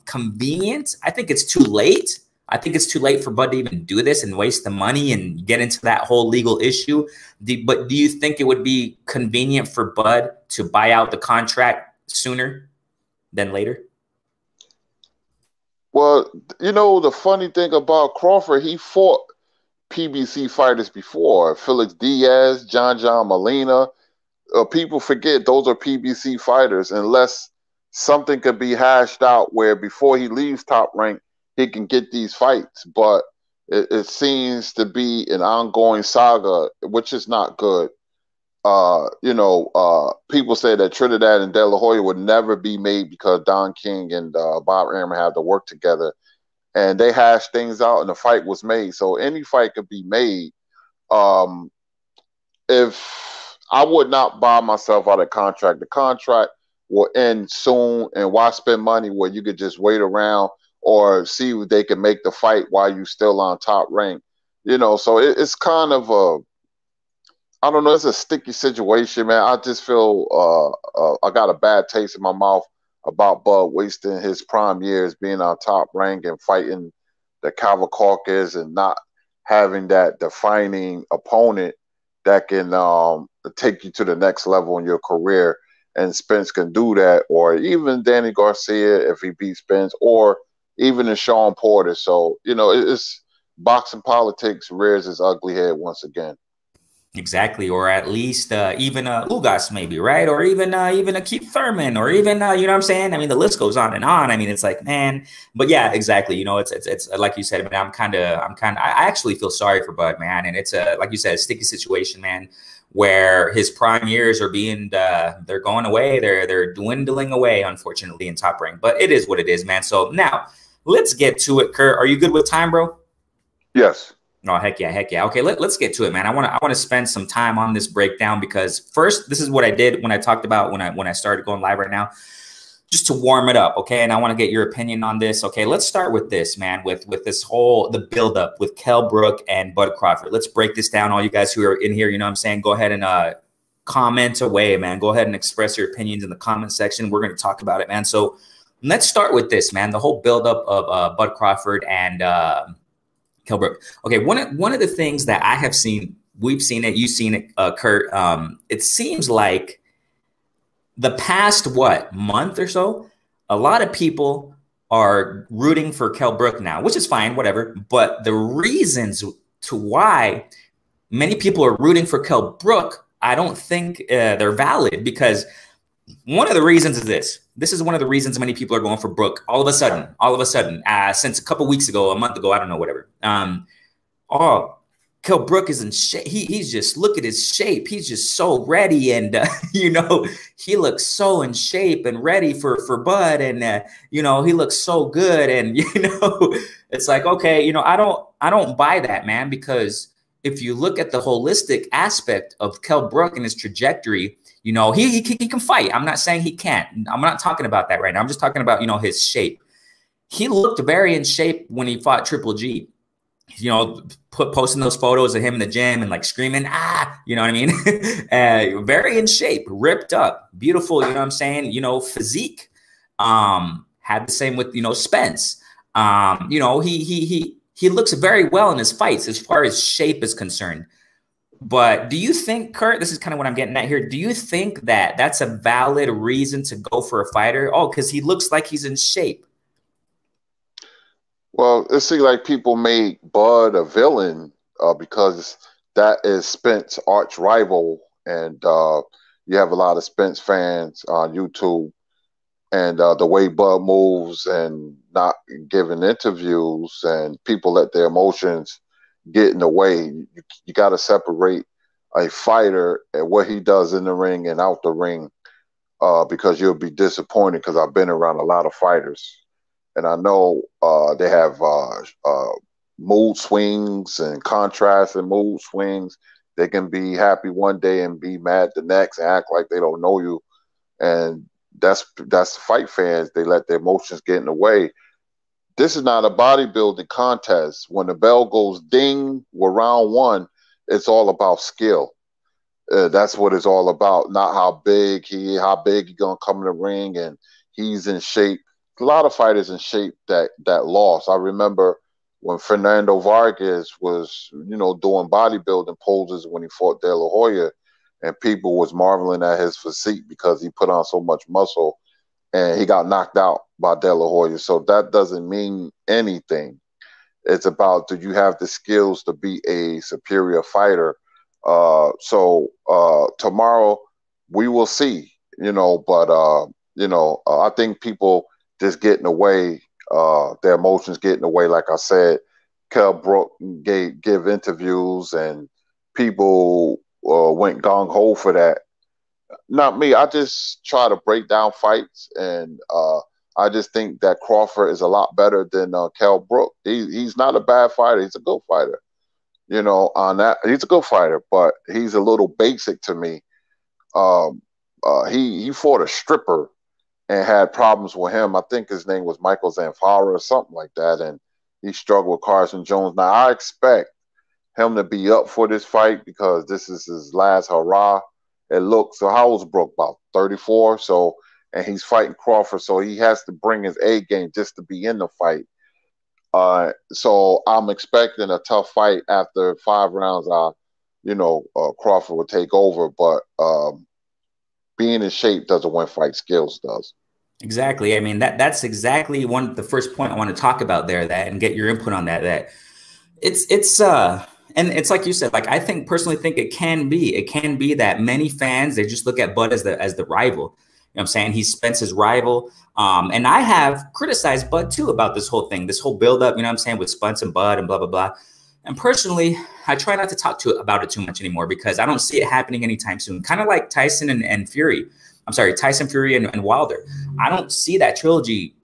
convenient? I think it's too late. I think it's too late for Bud to even do this and waste the money and get into that whole legal issue. But do you think it would be convenient for Bud to buy out the contract sooner than later? Well, you know, the funny thing about Crawford, he fought PBC fighters before. Felix Diaz, John Molina. People forget those are PBC fighters, unless something could be hashed out where before he leaves Top Rank, he can get these fights. But it seems to be an ongoing saga, which is not good. You know, people say that Trinidad and De La Hoya would never be made because Don King and Bob Arum had to work together. And they hashed things out, and the fight was made. So any fight could be made. If I would not buy myself out of contract, the contract will end soon. And why spend money where you could just wait around or see if they can make the fight while you're still on Top Rank? You know, so it's kind of I don't know, it's a sticky situation, man. I just feel I got a bad taste in my mouth about Bud wasting his prime years being on Top Rank and fighting the Caucus and not having that defining opponent that can take you to the next level in your career. And Spence can do that, or even Danny Garcia if he beats Spence, or even in Sean Porter. So, you know, it's boxing politics rears its ugly head once again. Exactly, or at least even Ugas maybe, right? Or even a Keith Thurman, or even you know what I'm saying? I mean, the list goes on and on. I mean, it's like, man, but yeah, exactly. You know, it's like you said, I mean, I actually feel sorry for Bud, man, and it's like you said, a sticky situation, man, where his prime years are being they're going away, they're dwindling away, unfortunately, in Top Rank. But it is what it is, man. So now let's get to it. Kurt, are you good with time, bro? Yes. Oh, heck yeah, heck yeah. Okay, let's get to it, man. I want to spend some time on this breakdown because first, this is what I did when I talked about when I started going live right now, just to warm it up, okay? And I want to get your opinion on this. Okay, let's start with this, man, with this whole the buildup with Kell Brook and Bud Crawford. Let's break this down. All you guys who are in here, you know what I'm saying? Go ahead and comment away, man. Go ahead and express your opinions in the comment section. We're going to talk about it, man. So let's start with this, man. The whole buildup of Bud Crawford and Kell Brook. Okay, one of the things that I have seen, we've seen it, you've seen it, Kurt. It seems like the past month or so, a lot of people are rooting for Kell Brook now, which is fine, whatever. But the reasons to why many people are rooting for Kell Brook, I don't think they're valid, because one of the reasons is this. This is one of the reasons many people are going for Brook all of a sudden, since a couple weeks ago, a month ago, I don't know, whatever. Kell Brook is in shape. He's just, look at his shape. He's just so ready. And, you know, he looks so in shape and ready for Bud. And, you know, he looks so good. And, you know, it's like, okay, you know, I don't buy that, man, because if you look at the holistic aspect of Kell Brook and his trajectory, you know, he can fight. I'm not saying he can't. I'm not talking about that right now. I'm just talking about, you know, his shape. He looked very in shape when he fought Triple G. You know, posting those photos of him in the gym and like screaming, you know what I mean? Very in shape, ripped up, beautiful, you know what I'm saying? You know, physique. Had the same with, you know, Spence. You know, he looks very well in his fights as far as shape is concerned. But do you think, Kurt, this is kind of what I'm getting at here. Do you think that that's a valid reason to go for a fighter? Oh, because he looks like he's in shape. Well, it seems like people made Bud a villain because that is Spence's arch rival. And, you have a lot of Spence fans on YouTube, and the way Bud moves and not giving interviews, and people let their emotions get in the way. You got to separate a fighter and what he does in the ring and out the ring, because you'll be disappointed. Because I've been around a lot of fighters, and I know they have mood swings and contrast and mood swings. They can be happy one day and be mad the next, and act like they don't know you. And that's fight fans. They let their emotions get in the way. This is not a bodybuilding contest. When the bell goes ding, we're round one. It's all about skill. That's what it's all about. Not how big he gonna come in the ring and he's in shape. A lot of fighters in shape that lost. I remember when Fernando Vargas was, doing bodybuilding poses when he fought De La Hoya, and people was marveling at his physique because he put on so much muscle, and he got knocked out by De La Hoya. So that doesn't mean anything. It's about, do you have the skills to be a superior fighter? So tomorrow we will see, but I think people just get in the way, their emotions get in the way. Like I said, Kell Brook give interviews, and people went gung-ho for that. Not me. I just try to break down fights, and I just think that Crawford is a lot better than Kell Brook. He's not a bad fighter. He's a good fighter. On that, he's a good fighter, but he's a little basic to me. He fought a stripper and had problems with him. I think his name was Michael Zanfara or something like that, and he struggled with Carson Jones. Now, I expect him to be up for this fight because this is his last hurrah. It looks, so how old's Brook? About 34. So, and he's fighting Crawford, so he has to bring his A game just to be in the fight. So I'm expecting a tough fight. After 5 rounds. Crawford will take over, but being in shape doesn't win fight. Skills does. Exactly. I mean, that's exactly the first point I want to talk about there, and get your input on that. That and it's like you said, like, I personally think it can be that many fans, they just look at Bud as the rival. You know what I'm saying? He's Spence's rival. And I have criticized Bud too about this whole thing, this whole buildup, you know what I'm saying, with Spence and Bud and blah, blah, blah. And personally, I try not to talk about it too much anymore because I don't see it happening anytime soon. Kind of like Tyson and Fury. I'm sorry, Tyson, Fury, and Wilder. I don't see that trilogy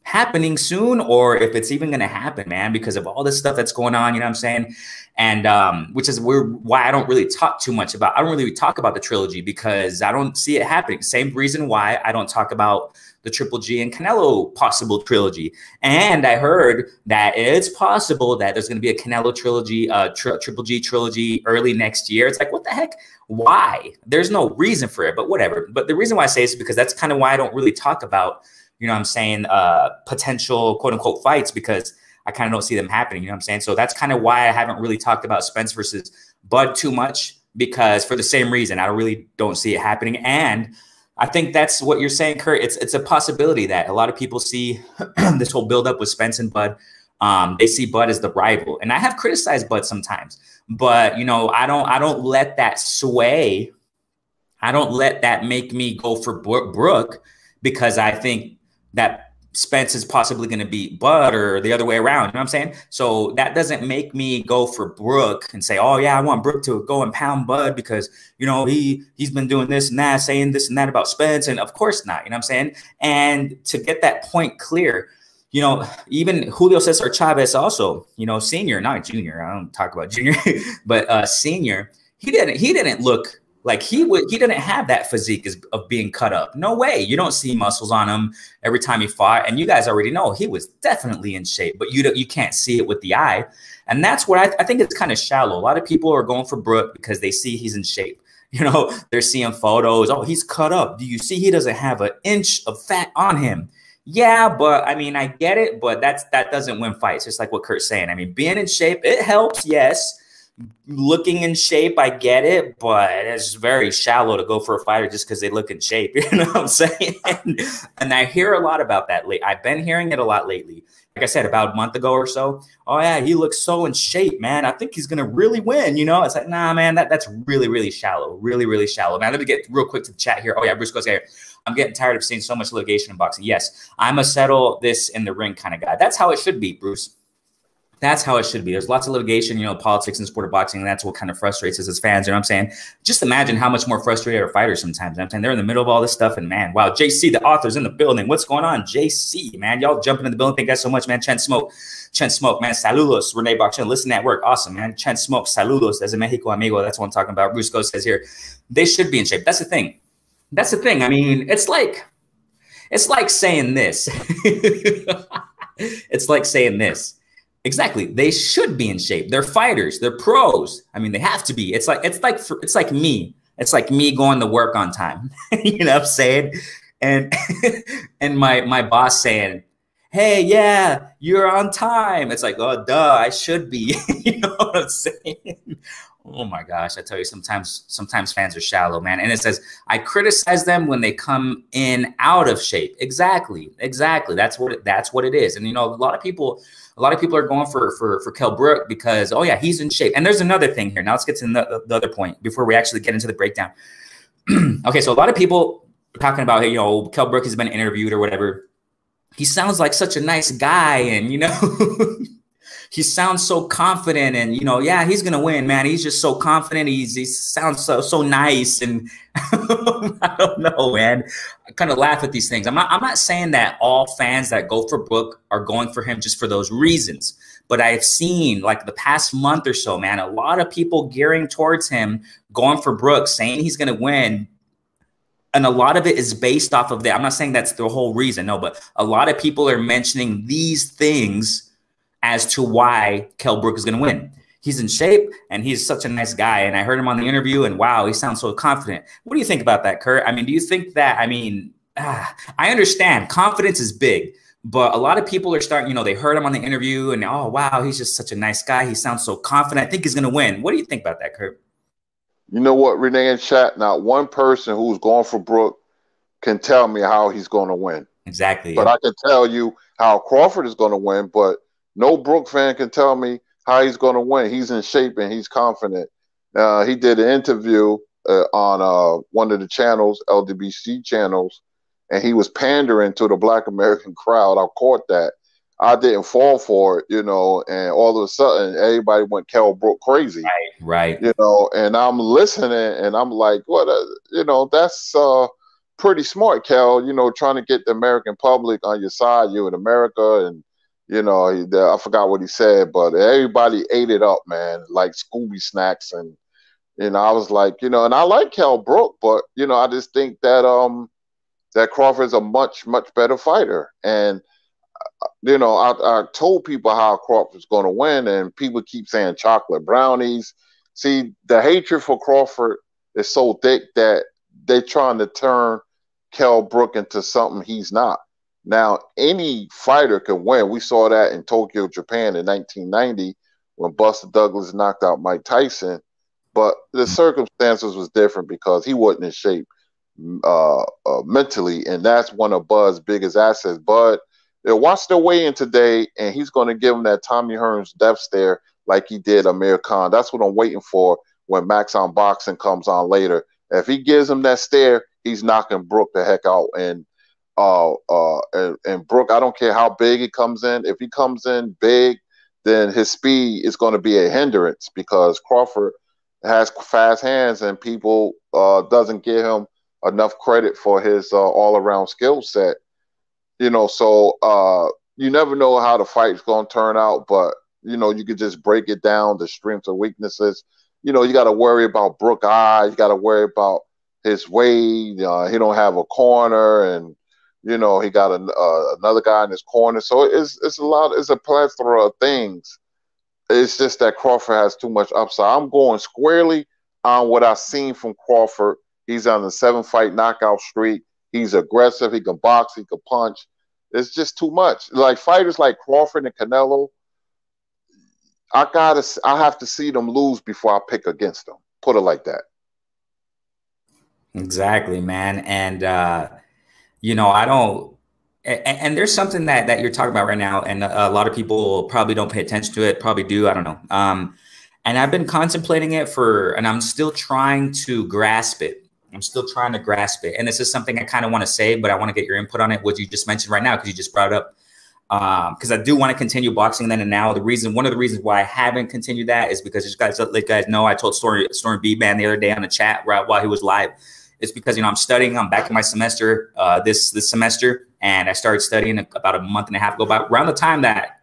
happening soon, or if it's even going to happen, man, because of all this stuff that's going on, you know what I'm saying? And which is why I don't really talk about the trilogy, because I don't see it happening. Same reason why I don't talk about the Triple G and Canelo possible trilogy. And I heard that it's possible that there's going to be a Canelo trilogy, Triple G trilogy early next year. It's like, what the heck? Why? There's no reason for it, but whatever. But the reason why I say is because that's kind of why I don't really talk about, you know what I'm saying, potential quote unquote fights, because I kind of don't see them happening. You know what I'm saying? So that's kind of why I haven't really talked about Spence versus Bud too much, because for the same reason, I really don't see it happening. And I think that's what you're saying, Kurt. It's a possibility that a lot of people see this whole buildup with Spence and Bud. They see Bud as the rival, and I have criticized Bud sometimes, but I don't let that sway. I don't let that make me go for Brook, because I think that Spence is possibly going to beat Bud, or the other way around. You know what I'm saying? So that doesn't make me go for Brook and say, oh yeah, I want Brook to go and pound Bud because, he's been doing this and that, saying this and that about Spence. And of course not, you know what I'm saying? And to get that point clear, even Julio Cesar Chavez also, senior, not junior. I don't talk about junior, but senior, he didn't look like he didn't have that physique of being cut up. No way. You don't see muscles on him every time he fought. And you guys already know he was definitely in shape, but you can't see it with the eye. And that's what I think it's kind of shallow. A lot of people are going for Brook because they see he's in shape. They're seeing photos. Oh, he's cut up. Do you see he doesn't have an inch of fat on him? Yeah, but I mean, I get it, but that doesn't win fights. Just like what Kurt's saying. I mean, being in shape, it helps, yes. Looking in shape, I get it, but it's very shallow to go for a fighter just because they look in shape. You know what I'm saying? And I hear a lot about that lately. I've been hearing it a lot lately. I said, about a month ago or so. Oh yeah, he looks so in shape, man. I think he's gonna really win. You know, it's like, nah, man, that's really, really shallow, really, really shallow. Man, let me get real quick to the chat here. Oh yeah, Bruce goes here. I'm getting tired of seeing so much litigation in boxing. Yes, I'm a settle this in the ring kind of guy. That's how it should be, Bruce. That's how it should be. There's lots of litigation, you know, politics in the sport of boxing, and that's what kind of frustrates us as fans. You know what I'm saying? Just imagine how much more frustrated our fighters sometimes. You know what I'm saying? They're in the middle of all this stuff, and man, wow, JC, the author's in the building. What's going on, JC, man? Y'all jumping in the building. Thank you guys so much, man. Chen Smoke, man. Saludos, Renee Boxing. Listen at work. Awesome, man. Chen Smoke, saludos. Desde Mexico, amigo. That's what I'm talking about. Rusco says here, they should be in shape. That's the thing. That's the thing. I mean, it's like saying this. It's like saying this. Exactly. They should be in shape. They're fighters. They're pros. I mean, they have to be. It's like me. It's like me going to work on time. You know what I'm saying? And and my boss saying, "Hey, yeah, you're on time." It's like, oh, duh, I should be. You know what I'm saying? Oh my gosh, I tell you, sometimes fans are shallow, man. And it says, I criticize them when they come in out of shape. Exactly. That's what it is. And you know, a lot of people are going for Kell Brook because, oh yeah, he's in shape. And there's another thing here. Now let's get to the other point before we actually get into the breakdown. Okay, so a lot of people are talking about, hey, you know, Kell Brook has been interviewed or whatever. He sounds like such a nice guy, and you know. He sounds so confident, and you know, yeah, he's gonna win, man. He's just so confident. He sounds so nice, and I don't know, man. I kind of laugh at these things. I'm not saying that all fans that go for Brook are going for him just for those reasons, but I've seen like the past month or so, man, a lot of people gearing towards him, going for Brook, saying he's gonna win. And a lot of it is based off of that. I'm not saying that's the whole reason, no, but a lot of people are mentioning these things as to why Kell Brook is going to win. He's in shape, and he's such a nice guy. And I heard him on the interview, and wow, he sounds so confident. What do you think about that, Kurt? I mean, do you think that, I mean, I understand confidence is big, but a lot of people are starting, you know, they heard him on the interview, and oh, wow, he's just such a nice guy. He sounds so confident. I think he's going to win. What do you think about that, Kurt? You know what, Renee and chat, not one person who's going for Brook can tell me how he's going to win. Exactly. But I can tell you how Crawford is going to win, but no Brook fan can tell me how he's going to win. He's in shape and he's confident. He did an interview on one of the channels, LDBC channels, and he was pandering to the Black American crowd. I caught that. I didn't fall for it, you know, and all of a sudden everybody went Kell Brook crazy. Right. You know, and I'm listening and I'm like, what, you know, that's pretty smart, Kell, you know, trying to get the American public on your side. You're in America, and you know, I forgot what he said, but everybody ate it up, man, like Scooby snacks. And, you know, I was like, you know, and I like Kell Brook, but, you know, I just think that that Crawford's a much, much better fighter. And, you know, I told people how Crawford's going to win, and people keep saying chocolate brownies. See, the hatred for Crawford is so thick that they're trying to turn Kell Brook into something he's not. Now, any fighter can win. We saw that in Tokyo, Japan in 1990 when Buster Douglas knocked out Mike Tyson. But the circumstances was different because he wasn't in shape mentally, and that's one of Bud's biggest assets. Bud, they'll watch their weigh-in today, and he's going to give him that Tommy Hearns death stare like he did Amir Khan. That's what I'm waiting for when Max on Boxing comes on later. If he gives him that stare, he's knocking Brook the heck out. And Brook, I don't care how big he comes in. If he comes in big, then his speed is going to be a hindrance because Crawford has fast hands, and people doesn't give him enough credit for his all-around skill set. You know, so you never know how the fight's going to turn out, but, you know, you could just break it down, the strengths and weaknesses. You know, you got to worry about Brook eye. You got to worry about his weight. He don't have a corner, and, you know, he got another guy in his corner. So it's a plethora of things. It's just that Crawford has too much upside. I'm going squarely on what I've seen from Crawford. He's on the 7-fight knockout streak. He's aggressive. He can box. He can punch. It's just too much. Like fighters like Crawford and Canelo, I have to see them lose before I pick against them. Put it like that. Exactly, man. And you know, I don't And there's something that you're talking about right now, and a lot of people probably don't pay attention to it, probably do, I don't know. And I've been contemplating it and I'm still trying to grasp it. I'm still trying to grasp it. And this is something I kind of want to say, but I want to get your input on it, what you just mentioned right now, because you just brought it up. Because I do want to continue boxing then and now. One of the reasons why I haven't continued that is because, just guys, let you guys know, I told Stormy B Man the other day on the chat while he was live. It's because, you know, I'm studying. I'm back in my semester this semester, and I started studying about a month and a half ago, about around the time that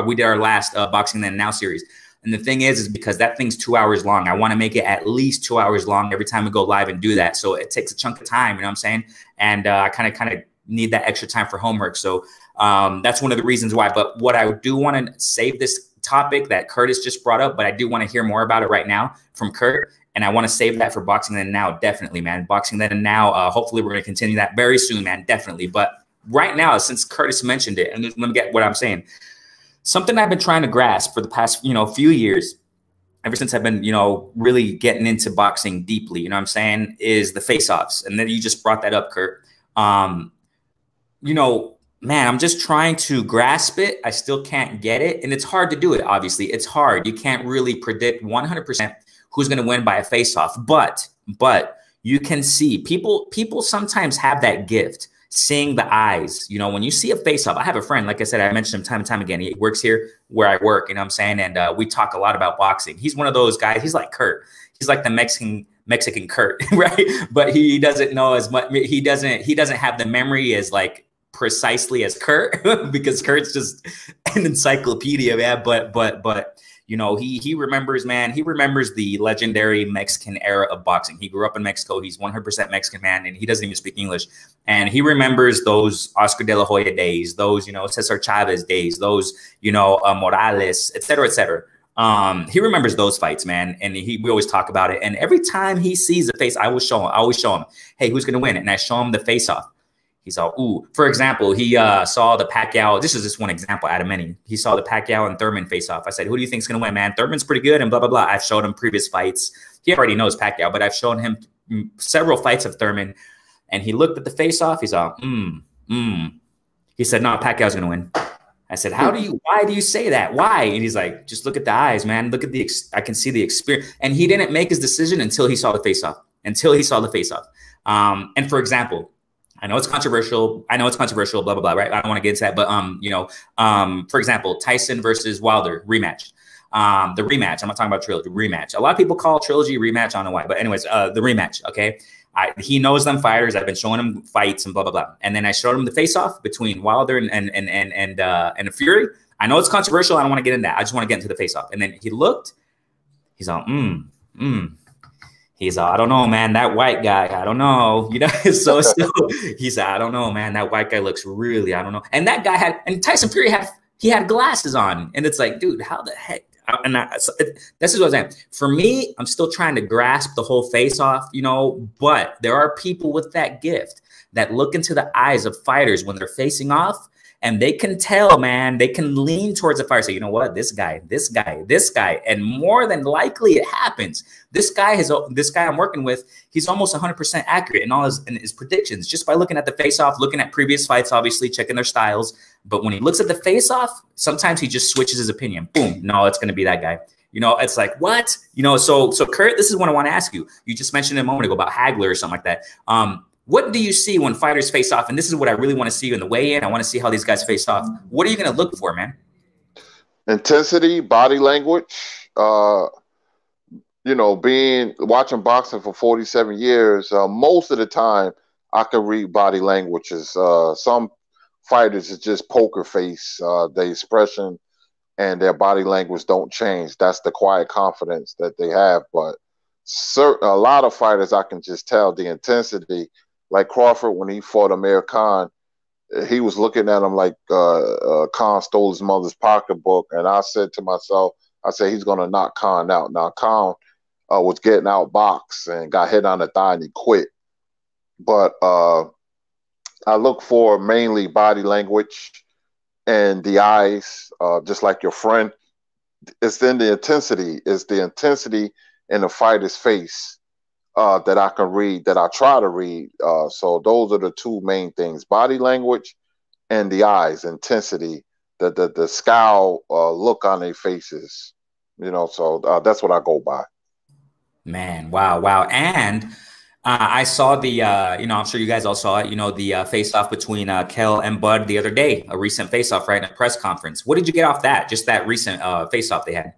we did our last Boxing Then and Now series. And the thing is because that thing's 2 hours long. I want to make it at least 2 hours long every time we go live and do that. So it takes a chunk of time, you know what I'm saying? And I kind of need that extra time for homework. So that's one of the reasons why. But what I do want to save this topic that Curtis just brought up, but I do want to hear more about it right now from Kurt. And I want to save that for Boxing Then and Now, definitely, man. Boxing Then and Now, hopefully we're going to continue that very soon, man, definitely. But right now, since Curtis mentioned it, and let me get what I'm saying. Something I've been trying to grasp for the past, few years, ever since I've been, really getting into boxing deeply, you know what I'm saying, is the face-offs. And then you just brought that up, Kurt. Man, I'm just trying to grasp it. I still can't get it. And it's hard to do it, obviously. It's hard. You can't really predict 100% who's going to win by a face-off. But you can see people sometimes have that gift. Seeing the eyes, when you see a face-off. I have a friend, like I said, I mentioned him time and time again. He works here where I work, you know what I'm saying? And we talk a lot about boxing. He's one of those guys. He's like Kurt. He's like the Mexican Kurt, right? But he doesn't know as much. He doesn't have the memory as like precisely as Kurt because Kurt's just an encyclopedia, man. But he remembers, man. He remembers the legendary Mexican era of boxing. He grew up in Mexico. He's 100% Mexican, man, and he doesn't even speak English. And he remembers those Oscar De La Hoya days, those, Cesar Chavez days, those, Morales, et cetera, et cetera. He remembers those fights, man. And we always talk about it. And every time he sees a face, I always show him, hey, who's going to win? And I show him the face off. He's all, ooh. For example, he saw the Pacquiao. This is just one example out of many. He saw the Pacquiao and Thurman face off. I said, who do you think's going to win, man? Thurman's pretty good and blah, blah, blah. I've showed him previous fights. He already knows Pacquiao, but I've shown him several fights of Thurman. And he looked at the face off. He's all, He said, no, Pacquiao's going to win. I said, why do you say that? Why? And he's like, just look at the eyes, man. Look at I can see the experience. And he didn't make his decision until he saw the face off, And for example, I know it's controversial, blah, blah, blah, right? I don't want to get into that. But, for example, Tyson versus Wilder rematch. The rematch, I'm not talking about trilogy, rematch. A lot of people call trilogy rematch, I don't know why. But anyways, the rematch, okay? He knows them fighters. I've been showing him fights and blah, blah, blah. And then I showed him the face-off between Wilder and Fury. I know it's controversial. I don't want to get into that. I just want to get into the face-off. And then he looked. He's all, He's I don't know, man, that white guy, I don't know, so he said, I don't know, man, that white guy looks really, I don't know. And that guy and Tyson Fury had glasses on. And it's like, dude, how the heck? And this is what I'm saying. For me, I'm still trying to grasp the whole face off, but there are people with that gift that look into the eyes of fighters when they're facing off. And they can tell, man, they can lean towards the fighter. Say, you know what, this guy. And more than likely it happens. This guy I'm working with, he's almost 100% accurate in all his predictions just by looking at the face-off, looking at previous fights, obviously checking their styles. But when he looks at the face-off, sometimes he just switches his opinion. Boom, no, it's going to be that guy. It's like, what? So Kurt, this is what I want to ask you. You just mentioned a moment ago about Hagler or something like that. What do you see when fighters face off? And this is what I really want to see in the weigh-in. I want to see how these guys face off. What are you going to look for, man? Intensity, body language. Watching boxing for 47 years, most of the time I can read body languages. Some fighters is just poker face. The expression and their body language don't change. That's the quiet confidence that they have. But a lot of fighters, I can just tell the intensity. Like Crawford, when he fought Amir Khan, he was looking at him like Khan stole his mother's pocketbook. And I said to myself, he's going to knock Khan out. Now, Khan was getting outboxed and got hit on the thigh and he quit. But I look for mainly body language and the eyes, just like your friend. It's then the intensity. It's the intensity in the fighter's face. that I can read, that I try to read. So those are the two main things: body language and the eyes, intensity, the scowl, look on their faces. So that's what I go by. Man, wow, wow. And I saw the, I'm sure you guys all saw it, the face off between Kell and Bud the other day, a recent face off, right, in a press conference. What did you get off that? Just that recent face off they had?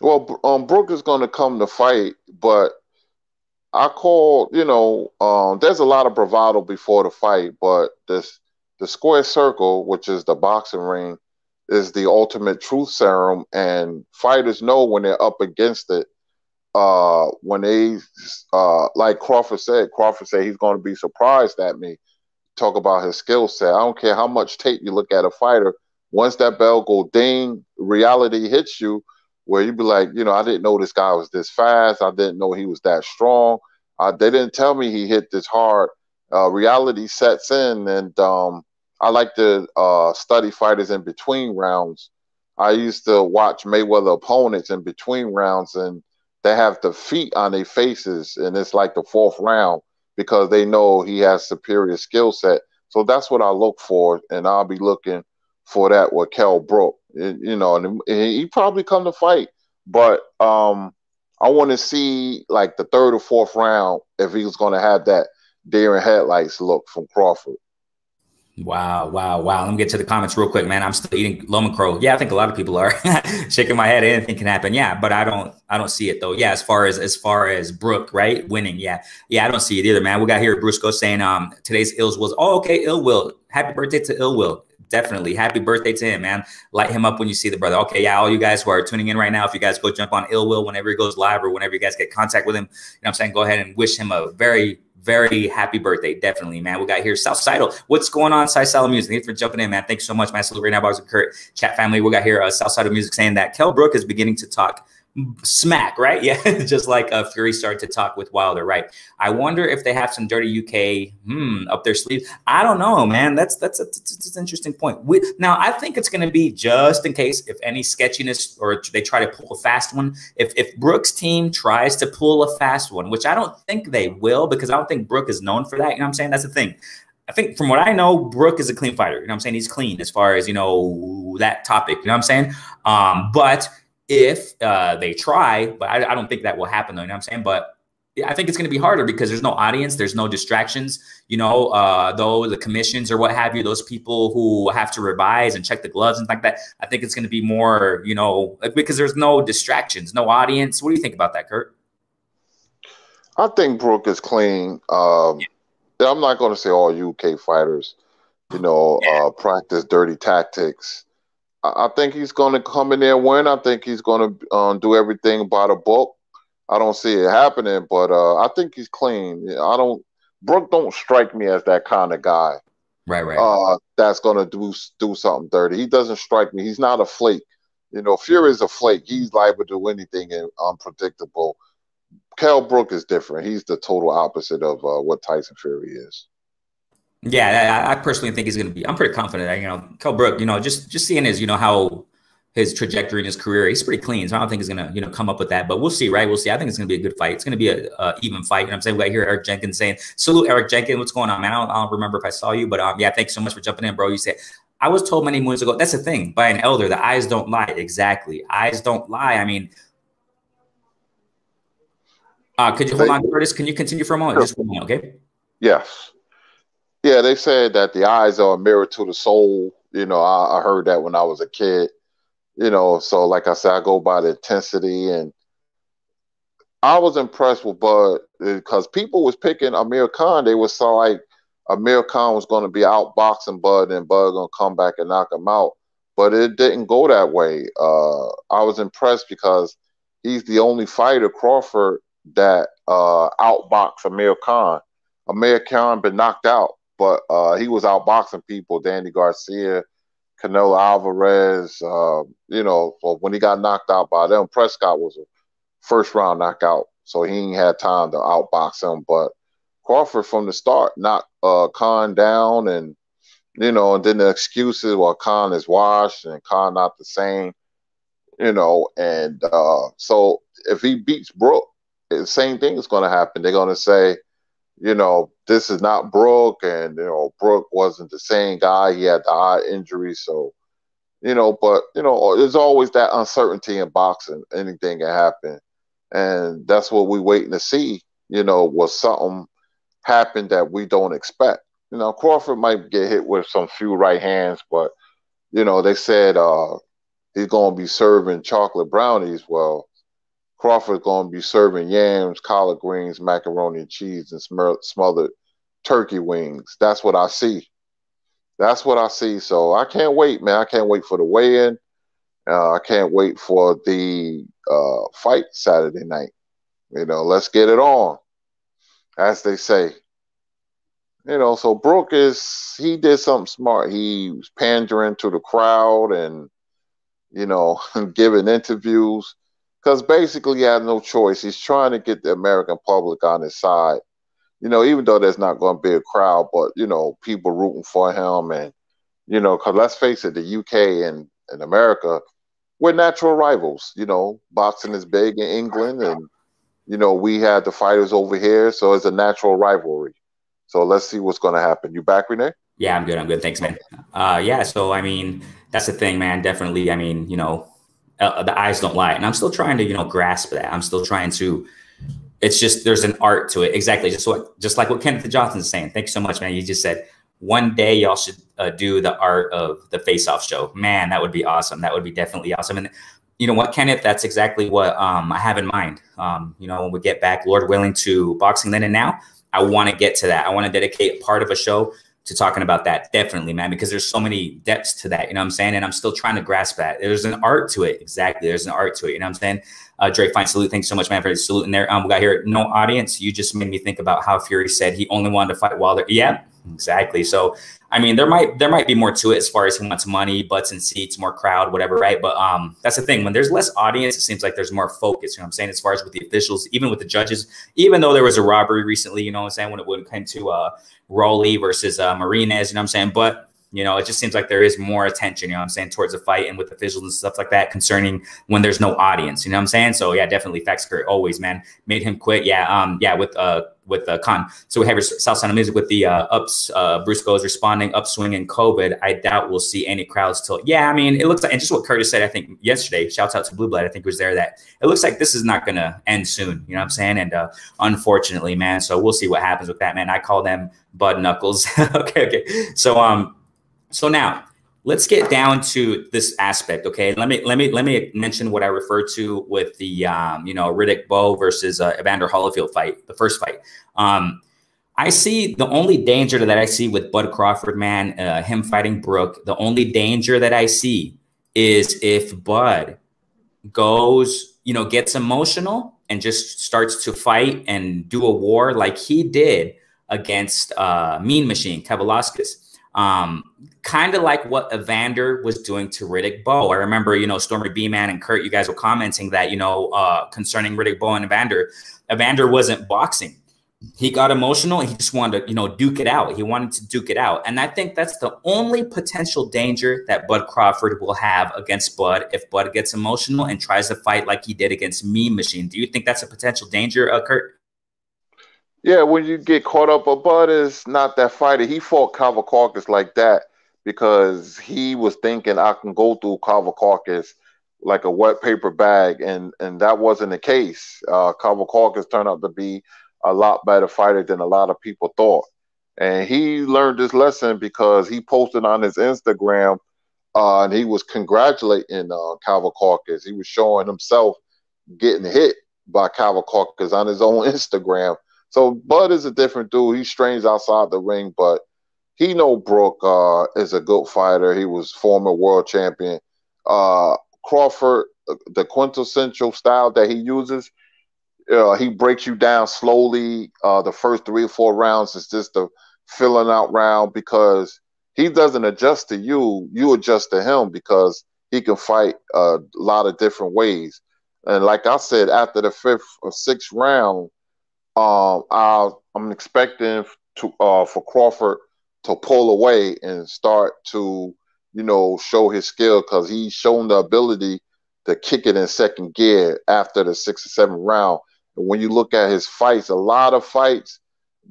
Well, Brook is going to come to fight, but I call, there's a lot of bravado before the fight, but the square circle, which is the boxing ring, is the ultimate truth serum, and fighters know when they're up against it. When they, like Crawford said he's going to be surprised at me. Talk about his skill set. I don't care how much tape you look at a fighter. Once that bell go ding, reality hits you, where you be like, I didn't know this guy was this fast. I didn't know he was that strong. They didn't tell me he hit this hard. Reality sets in, and I like to study fighters in between rounds. I used to watch Mayweather opponents in between rounds, and they have the feet on their faces, and it's like the fourth round because they know he has superior skill set. So that's what I look for, and I'll be looking for that with Kell Brook. And he probably come to fight, but I want to see like the third or fourth round if he was going to have that deer in headlights look from Crawford. Wow, wow, wow. Let me get to the comments real quick, man. I'm still eating Loma Crow. Yeah, I think a lot of people are shaking my head. Anything can happen. Yeah, but I don't see it though. Yeah, as far as Brook, right? Winning. Yeah. Yeah, I don't see it either, man. We got here Brusco saying today's Ills was okay, Ill Will. Happy birthday to Ill Will. Definitely. Happy birthday to him, man. Light him up when you see the brother. Okay, yeah, all you guys who are tuning in right now, if you guys go jump on Ill Will whenever he goes live or whenever you guys get contact with him, I'm saying, go ahead and wish him a very, very happy birthday. Definitely, man. We got here Southsidal. What's going on, Southsidal Music? Thanks for jumping in, man. Thanks so much, man. Salute right now, Bars and Kurt. Chat family. We got here Southsidal Music saying that Kell Brook is beginning to talk smack, right? Yeah, just like Fury started to talk with Wilder, right? I wonder if they have some dirty UK up their sleeve. I don't know, man. That's an interesting point. Now, I think it's going to be just in case if any sketchiness or they try to pull a fast one. If Brook's team tries to pull a fast one, which I don't think they will, because I don't think Brook is known for that. You know what I'm saying? That's the thing. I think from what I know, Brook is a clean fighter. You know what I'm saying? He's clean as far as, that topic. You know what I'm saying? But if they try, but I don't think that will happen though, you know what I'm saying? But I think it's going to be harder because there's no audience, there's no distractions, though the commissions or what have you, those people who have to revise and check the gloves and like that. I think it's going to be more, because there's no distractions, no audience. What do you think about that, Kurt? I think Brook is clean. I'm not going to say all UK fighters, practice dirty tactics. I think he's going to come in there and win. I think he's going to do everything by the book. I don't see it happening, but I think he's clean. Brook don't strike me as that kind of guy. Right. That's going to do something dirty. He doesn't strike me. He's not a flake. Fury is a flake. He's liable to do anything and unpredictable. Kell Brook is different. He's the total opposite of what Tyson Fury is. Yeah, I personally think he's going to be. I'm pretty confident that Kell Brook. Just seeing his how his trajectory in his career, he's pretty clean. So I don't think he's going to come up with that. But we'll see, right? We'll see. I think it's going to be a good fight. It's going to be a even fight. And I'm saying we got here Eric Jenkins saying, "Salute, Eric Jenkins. What's going on, man? I don't remember if I saw you, but yeah, thanks so much for jumping in, bro. You said I was told many moons ago. That's the thing. By an elder, the eyes don't lie. Exactly, eyes don't lie. I mean." Could you hold on, Curtis? Can you continue for a moment? Sure. Just 1 minute, okay? Yes. Yeah, they said that the eyes are a mirror to the soul. I heard that when I was a kid. So like I said, I go by the intensity, and I was impressed with Bud because people was picking Amir Khan. They was so like Amir Khan was going to be outboxing Bud, and Bud going to come back and knock him out. But it didn't go that way. I was impressed because he's the only fighter, Crawford, that outboxed Amir Khan. Amir Khan been knocked out, but he was outboxing people, Danny Garcia, Canelo Alvarez, when he got knocked out by them. Prescott was a first round knockout, so he ain't had time to outbox him. But Crawford from the start knocked Khan down, and and then the excuses, well, Khan is washed and Khan not the same, and so if he beats Brook, the same thing is going to happen. They're going to say, this is not Brook, and Brook wasn't the same guy. He had the eye injury, so but there's always that uncertainty in boxing. Anything can happen, and that's what we're waiting to see. Was something happen that we don't expect? Crawford might get hit with some few right hands, but they said he's going to be serving chocolate brownies. Well, Crawford's going to be serving yams, collard greens, macaroni and cheese, and smothered turkey wings. That's what I see. That's what I see. So I can't wait, man. I can't wait for the weigh-in. I can't wait for the fight Saturday night. Let's get it on, as they say. So Brook he did something smart. He was pandering to the crowd and, giving interviews. Because basically he had no choice. He's trying to get the American public on his side. Even though there's not going to be a crowd, but, people rooting for him. And, because let's face it, the UK and America, we're natural rivals. Boxing is big in England. And, we had the fighters over here. So it's a natural rivalry. So let's see what's going to happen. You back, Renee? Yeah, I'm good. I'm good. Thanks, man. Yeah, so, I mean, that's the thing, man. Definitely, I mean, the eyes don't lie. And I'm still trying to, grasp that. I'm still trying to, it's just, there's an art to it. Exactly. Just like what Kenneth Johnson's saying. Thanks so much, man. You just said, one day y'all should do the art of the face-off show. Man, that would be awesome. That would be definitely awesome. And you know what, Kenneth, that's exactly what I have in mind. When we get back, Lord willing, to Boxing Then and Now, I want to get to that. I want to dedicate part of a show to talking about that. Definitely, man, because there's so many depths to that, you know what I'm saying? And I'm still trying to grasp that. There's an art to it. Exactly. There's an art to it. You know what I'm saying? Drake, fine salute. Thanks so much, man, for the salute in there. We got here, no audience. You just made me think about how Fury said he only wanted to fight Wilder. Yeah, exactly. So, I mean, there might be more to it as far as he wants money, butts and seats, more crowd, whatever, right? But that's the thing. When there's less audience, it seems like there's more focus, you know what I'm saying? As far as with the officials, even with the judges, even though there was a robbery recently, you know what I'm saying, when it came to Rowley versus Marinez, you know what I'm saying? But it just seems like there is more attention, you know what I'm saying, towards the fight and with officials and stuff like that concerning when there's no audience, you know what I'm saying? So yeah, definitely facts Kurt always, man. Made him quit. Yeah. With Khan. So we have South Sound of Music with the ups. Bruce goes responding, upswing in COVID. I doubt we'll see any crowds till. Yeah, I mean, it looks like, and just what Curtis said, I think yesterday, shouts out to Blue Blood, I think was there, that it looks like this is not going to end soon. You know what I'm saying? And unfortunately, man, so we'll see what happens with that, man. I call them Bud Knuckles. Okay. So now let's get down to this aspect. Okay. Let me mention what I referred to with the, Riddick Bowe versus Evander Holyfield fight, the first fight. I see the only danger that I see with Bud Crawford, man, him fighting Brook. The only danger that I see is if Bud goes, gets emotional and just starts to fight and do a war like he did against Mean Machine, Kavaliauskas. Kind of like what Evander was doing to Riddick Bowe. I remember, Stormy B-Man and Kurt, you guys were commenting that, concerning Riddick Bowe and Evander wasn't boxing. He got emotional. He just wanted to, duke it out. He wanted to duke it out. And I think that's the only potential danger that Bud Crawford will have against Bud if Bud gets emotional and tries to fight like he did against Mean Machine. Do you think that's a potential danger, Kurt? Yeah, when you get caught up, but Bud is not that fighter. He fought Kavaliauskas like that because he was thinking I can go through Kavaliauskas like a wet paper bag, and that wasn't the case. Kavaliauskas turned out to be a lot better fighter than a lot of people thought. And he learned this lesson because he posted on his Instagram and he was congratulating Kavaliauskas. He was showing himself getting hit by Kavaliauskas on his own Instagram. So Bud is a different dude. He strains outside the ring, but he know Brook is a good fighter. He was former world champion. Crawford, the quintessential style that he uses, he breaks you down slowly. The first 3 or 4 rounds is just a filling out round because he doesn't adjust to you. You adjust to him because he can fight a lot of different ways. And like I said, after the 5th or 6th round, I'm expecting for Crawford to pull away and start to, show his skill because he's shown the ability to kick it in second gear after the 6th or 7th round. when you look at his fights, a lot of fights,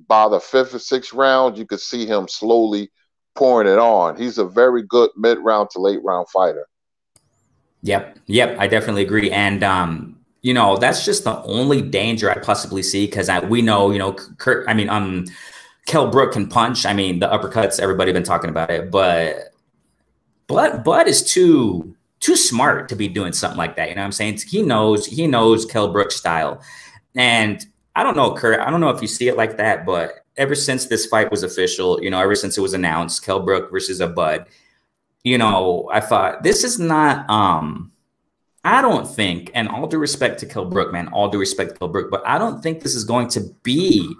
by the 5th or 6th round, you could see him slowly pouring it on. He's a very good mid-round to late-round fighter. Yep. I definitely agree. And you know, that's just the only danger I possibly see, because we know, you know, Kell Brook can punch. I mean, the uppercuts, everybody been talking about it, but Bud is too smart to be doing something like that. You know what I'm saying? He knows Kell Brook's style. And I don't know, Kurt, I don't know if you see it like that, but ever since this fight was official, you know, ever since it was announced, Kell Brook versus a Bud, you know, I thought this is not, I don't think, and all due respect to Kell Brook, man, all due respect to Kell Brook, but I don't think this is going to be,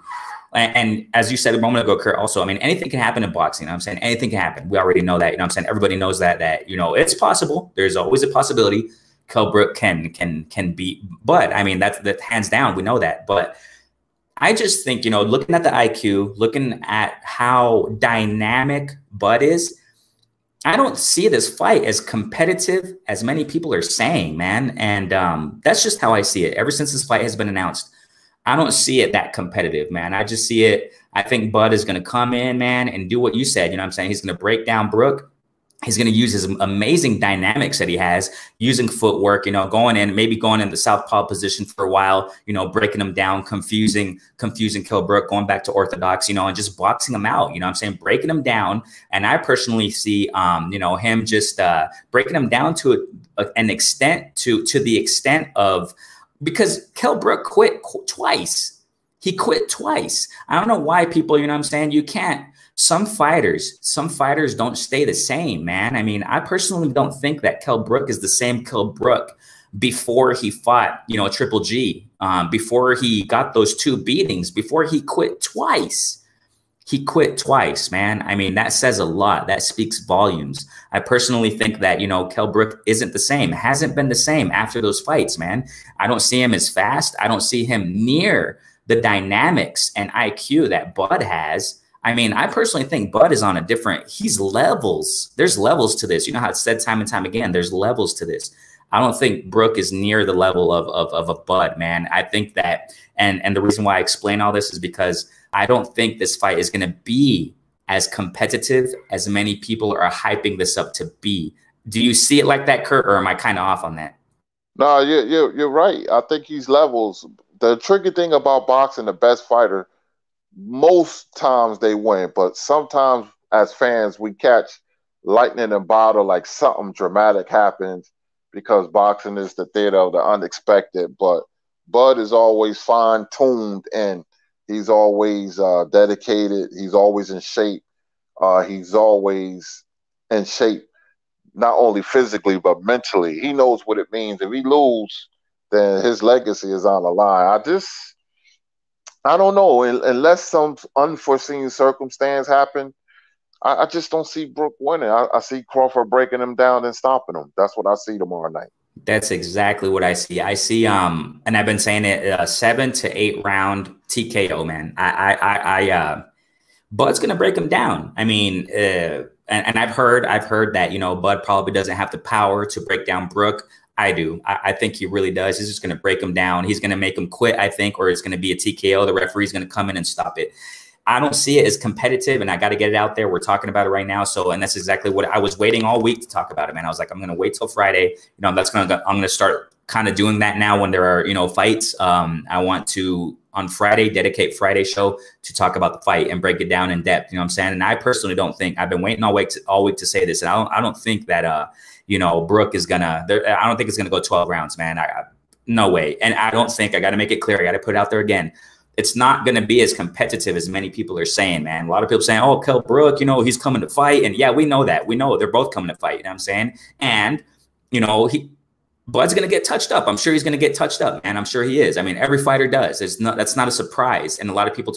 and as you said a moment ago, Kurt, also, I mean, anything can happen in boxing. You know what I'm saying? Anything can happen. We already know that. You know what I'm saying? Everybody knows that, you know, it's possible. There's always a possibility Kell Brook can beat, but I mean, that's hands down. We know that. But I just think, you know, looking at the IQ, looking at how dynamic Bud is, I don't see this fight as competitive as many people are saying, man. And that's just how I see it. Ever since this fight has been announced, I don't see it that competitive, man. I just see it. I think Bud is going to come in, man, and do what you said. You know what I'm saying? He's going to break down Brook. He's going to use his amazing dynamics that he has, using footwork, you know, going in the southpaw position for a while, you know, breaking him down, confusing Kell Brook, going back to orthodox, you know, and just boxing him out, you know what I'm saying, breaking him down. And I personally see, you know, him just breaking him down to an extent, to the extent of, because Kell Brook quit twice. He quit twice. I don't know why people, you know what I'm saying, you can't. Some fighters don't stay the same, man. I mean, I personally don't think that Kell Brook is the same Kell Brook before he fought, you know, Triple G, before he got those 2 beatings, before he quit twice. He quit twice, man. I mean, that says a lot. That speaks volumes. I personally think that, you know, Kell Brook isn't the same, hasn't been the same after those fights, man. I don't see him as fast. I don't see him near the dynamics and IQ that Bud has. I mean, I personally think Bud is on a different, he's levels. There's levels to this. You know how it's said time and time again, there's levels to this. I don't think Brook is near the level of a Bud, man. I think that, and the reason why I explain all this is because I don't think this fight is going to be as competitive as many people are hyping this up to be. Do you see it like that, Kurt, or am I kind of off on that? No, you're right. I think he's levels. The tricky thing about boxing, the best fighter, most times they win, but sometimes as fans we catch lightning in a bottle, like something dramatic happens, because boxing is the theater of the unexpected. But Bud is always fine-tuned, and he's always dedicated. He's always in shape. He's always in shape, not only physically but mentally. He knows what it means. If he loses, then his legacy is on the line. I don't know, unless some unforeseen circumstance happen, I just don't see Brook winning. I see Crawford breaking him down and stopping him. That's what I see tomorrow night. That's exactly what I see. I see, and I've been saying it, 7 to 8 round TKO, man. Bud's gonna break him down. I mean, and I've heard that, you know, Bud probably doesn't have the power to break down Brook. I do. I think he really does. He's just going to break him down. He's going to make him quit, I think, or it's going to be a TKO. The referee's going to come in and stop it. I don't see it as competitive, and I got to get it out there. We're talking about it right now. So, and that's exactly what I was waiting all week to talk about it, man. I was like, I'm going to wait till Friday. You know, I'm going to start kind of doing that now when there are, you know, fights. I want to, on Friday, dedicate Friday show to talk about the fight and break it down in depth. You know what I'm saying? And I personally don't think, I've been waiting all week to say this, and I don't think that, you know, Brook is gonna, I don't think it's gonna go 12 rounds, man. No way. And I don't think, I got to make it clear, I got to put it out there again, it's not going to be as competitive as many people are saying, man. A lot of people saying, oh, Kell Brook, you know, he's coming to fight. And yeah, we know that. We know they're both coming to fight. You know what I'm saying? And, you know, Bud's going to get touched up. I'm sure he's going to get touched up, man. I'm sure he is. I mean, every fighter does. That's not a surprise. And a lot of people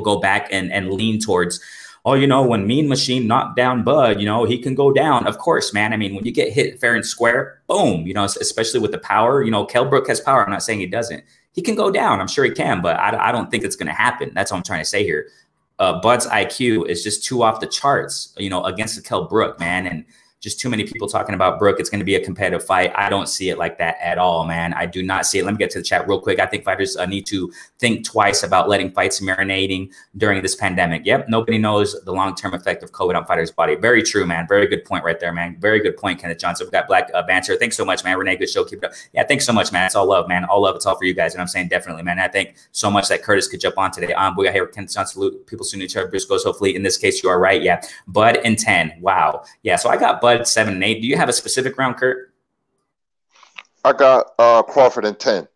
go back and lean towards, oh, you know, when Mean Machine knocked down Bud, you know, he can go down. Of course, man. I mean, when you get hit fair and square, boom, you know, especially with the power, you know, Kell Brook has power. I'm not saying he doesn't. He can go down. I'm sure he can, but I don't think it's going to happen. That's what I'm trying to say here. Bud's IQ is just too off the charts, you know, against the Kell Brook, man. And Just too many people talking about Brook. It's going to be a competitive fight. I don't see it like that at all, man. I do not see it. Let me get to the chat real quick. I think fighters need to think twice about letting fights marinating during this pandemic. Yep, nobody knows the long-term effect of COVID on fighters' body. Very true, man. Very good point right there, man. Very good point, Kenneth Johnson. We've got Black Banter. Thanks so much, man. Renee, good show. Keep it up. Yeah, thanks so much, man. It's all love, man. All love. It's all for you guys. And I'm saying definitely, man. I think so much that Curtis could jump on today. We got here with Kenneth Johnson. Salute. People soon to each other. Bruce goes. Hopefully, in this case, you are right. Yeah. Bud and 10. Wow. Yeah. So I got Bud 7 and 8. Do you have a specific round, Kurt? I got Crawford in 10.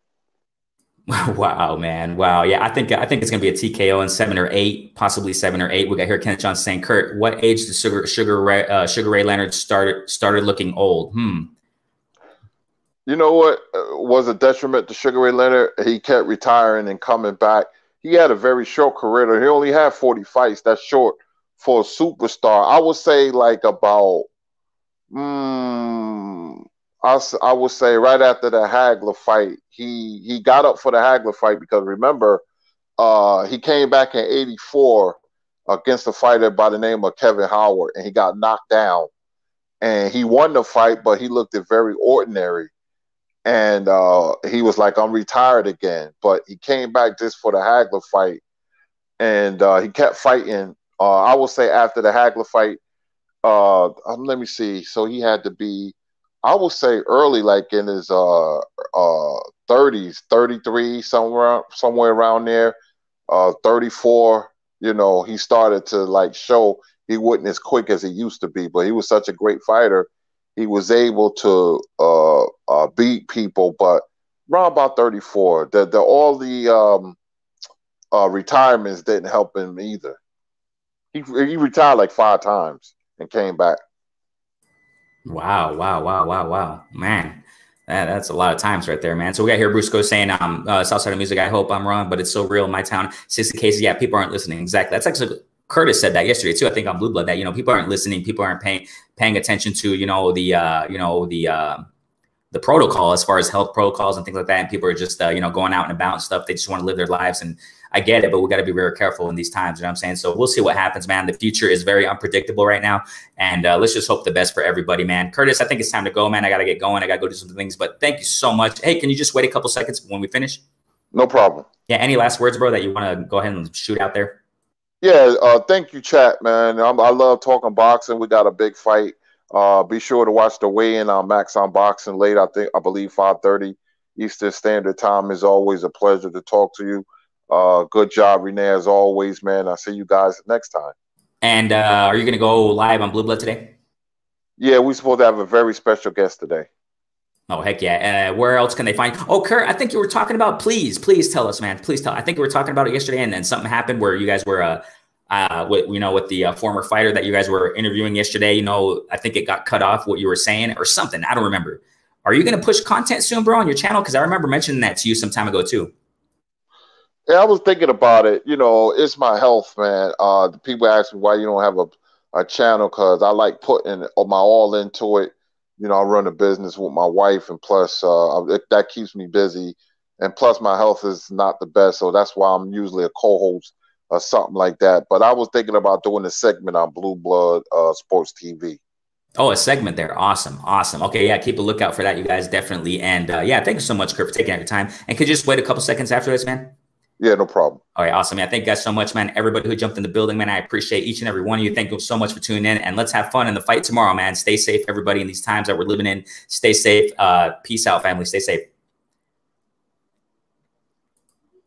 Wow, man. Wow. Yeah, I think it's gonna be a TKO in 7 or 8, possibly 7 or 8. We got here Kenneth Johnson saying, Kurt, what age did Sugar Ray Leonard started looking old? You know what was a detriment to Sugar Ray Leonard? He kept retiring and coming back. He had a very short career. He only had 40 fights. That's short for a superstar. I would say like about, I would say right after the Hagler fight, he got up for the Hagler fight because remember, he came back in '84 against a fighter by the name of Kevin Howard, and he got knocked down. And he won the fight, but he looked very ordinary. And he was like, I'm retired again. But he came back just for the Hagler fight. And he kept fighting. I will say after the Hagler fight, let me see. So he had to be, I would say early, like in his 30s, 33, somewhere around there, 34. You know, he started to like show he wasn't as quick as he used to be, but he was such a great fighter. He was able to beat people, but around about 34, all the retirements didn't help him either. He retired like 5 times and came back. Wow. Man, that's a lot of times right there, man. So we got here Brusco saying, Southside of Music, I hope I'm wrong, but it's so real in my town. 60 cases, yeah, people aren't listening. Exactly. That's actually Curtis said that yesterday too. I think on Blue Blood that, you know, people aren't listening. People aren't paying attention to, the protocol as far as health protocols and things like that. And people are just, going out and about and stuff. They just want to live their lives. And I get it, but we got to be very careful in these times. You know what I'm saying? So we'll see what happens, man. The future is very unpredictable right now. And let's just hope the best for everybody, man. Curtis, I think it's time to go, man. I got to get going. I got to go do some things, but thank you so much. Hey, can you just wait a couple seconds when we finish? No problem. Yeah. Any last words, bro, that you want to go ahead and shoot out there? Yeah, thank you, chat, man. I love talking boxing. We got a big fight. Be sure to watch the weigh-in on Max on Boxing late. I believe 5:30 Eastern Standard Time. Is always a pleasure to talk to you. Good job, Renee, as always, man. I'll see you guys next time. And are you going to go live on Blue Blood today? Yeah, we're supposed to have a very special guest today. Oh, heck yeah. Where else can they find? Oh, Kurt, I think you were talking about, please tell us, man. Please tell. I think we were talking about it yesterday, and then something happened where you guys were, with the former fighter that you guys were interviewing yesterday. You know, I think it got cut off what you were saying or something. I don't remember. Are you going to push content soon, bro, on your channel? Because I remember mentioning that to you some time ago, too. Yeah, I was thinking about it. You know, it's my health, man. The people ask me why you don't have a channel, because I like putting my all into it. You know, I run a business with my wife, and plus that keeps me busy. And plus my health is not the best, so that's why I'm usually a co-host or something like that. But I was thinking about doing a segment on Blue Blood Sports TV. Oh, a segment there. Awesome. Okay, yeah, keep a lookout for that, you guys, definitely. And yeah, thank you so much, Kurt, for taking out your time. And could you just wait a couple seconds after this, man? Yeah, no problem. All right, awesome, man. Thank you guys so much, man. Everybody who jumped in the building, man, I appreciate each and every one of you. Thank you so much for tuning in, and let's have fun in the fight tomorrow, man. Stay safe, everybody, in these times that we're living in. Stay safe. Peace out, family. Stay safe.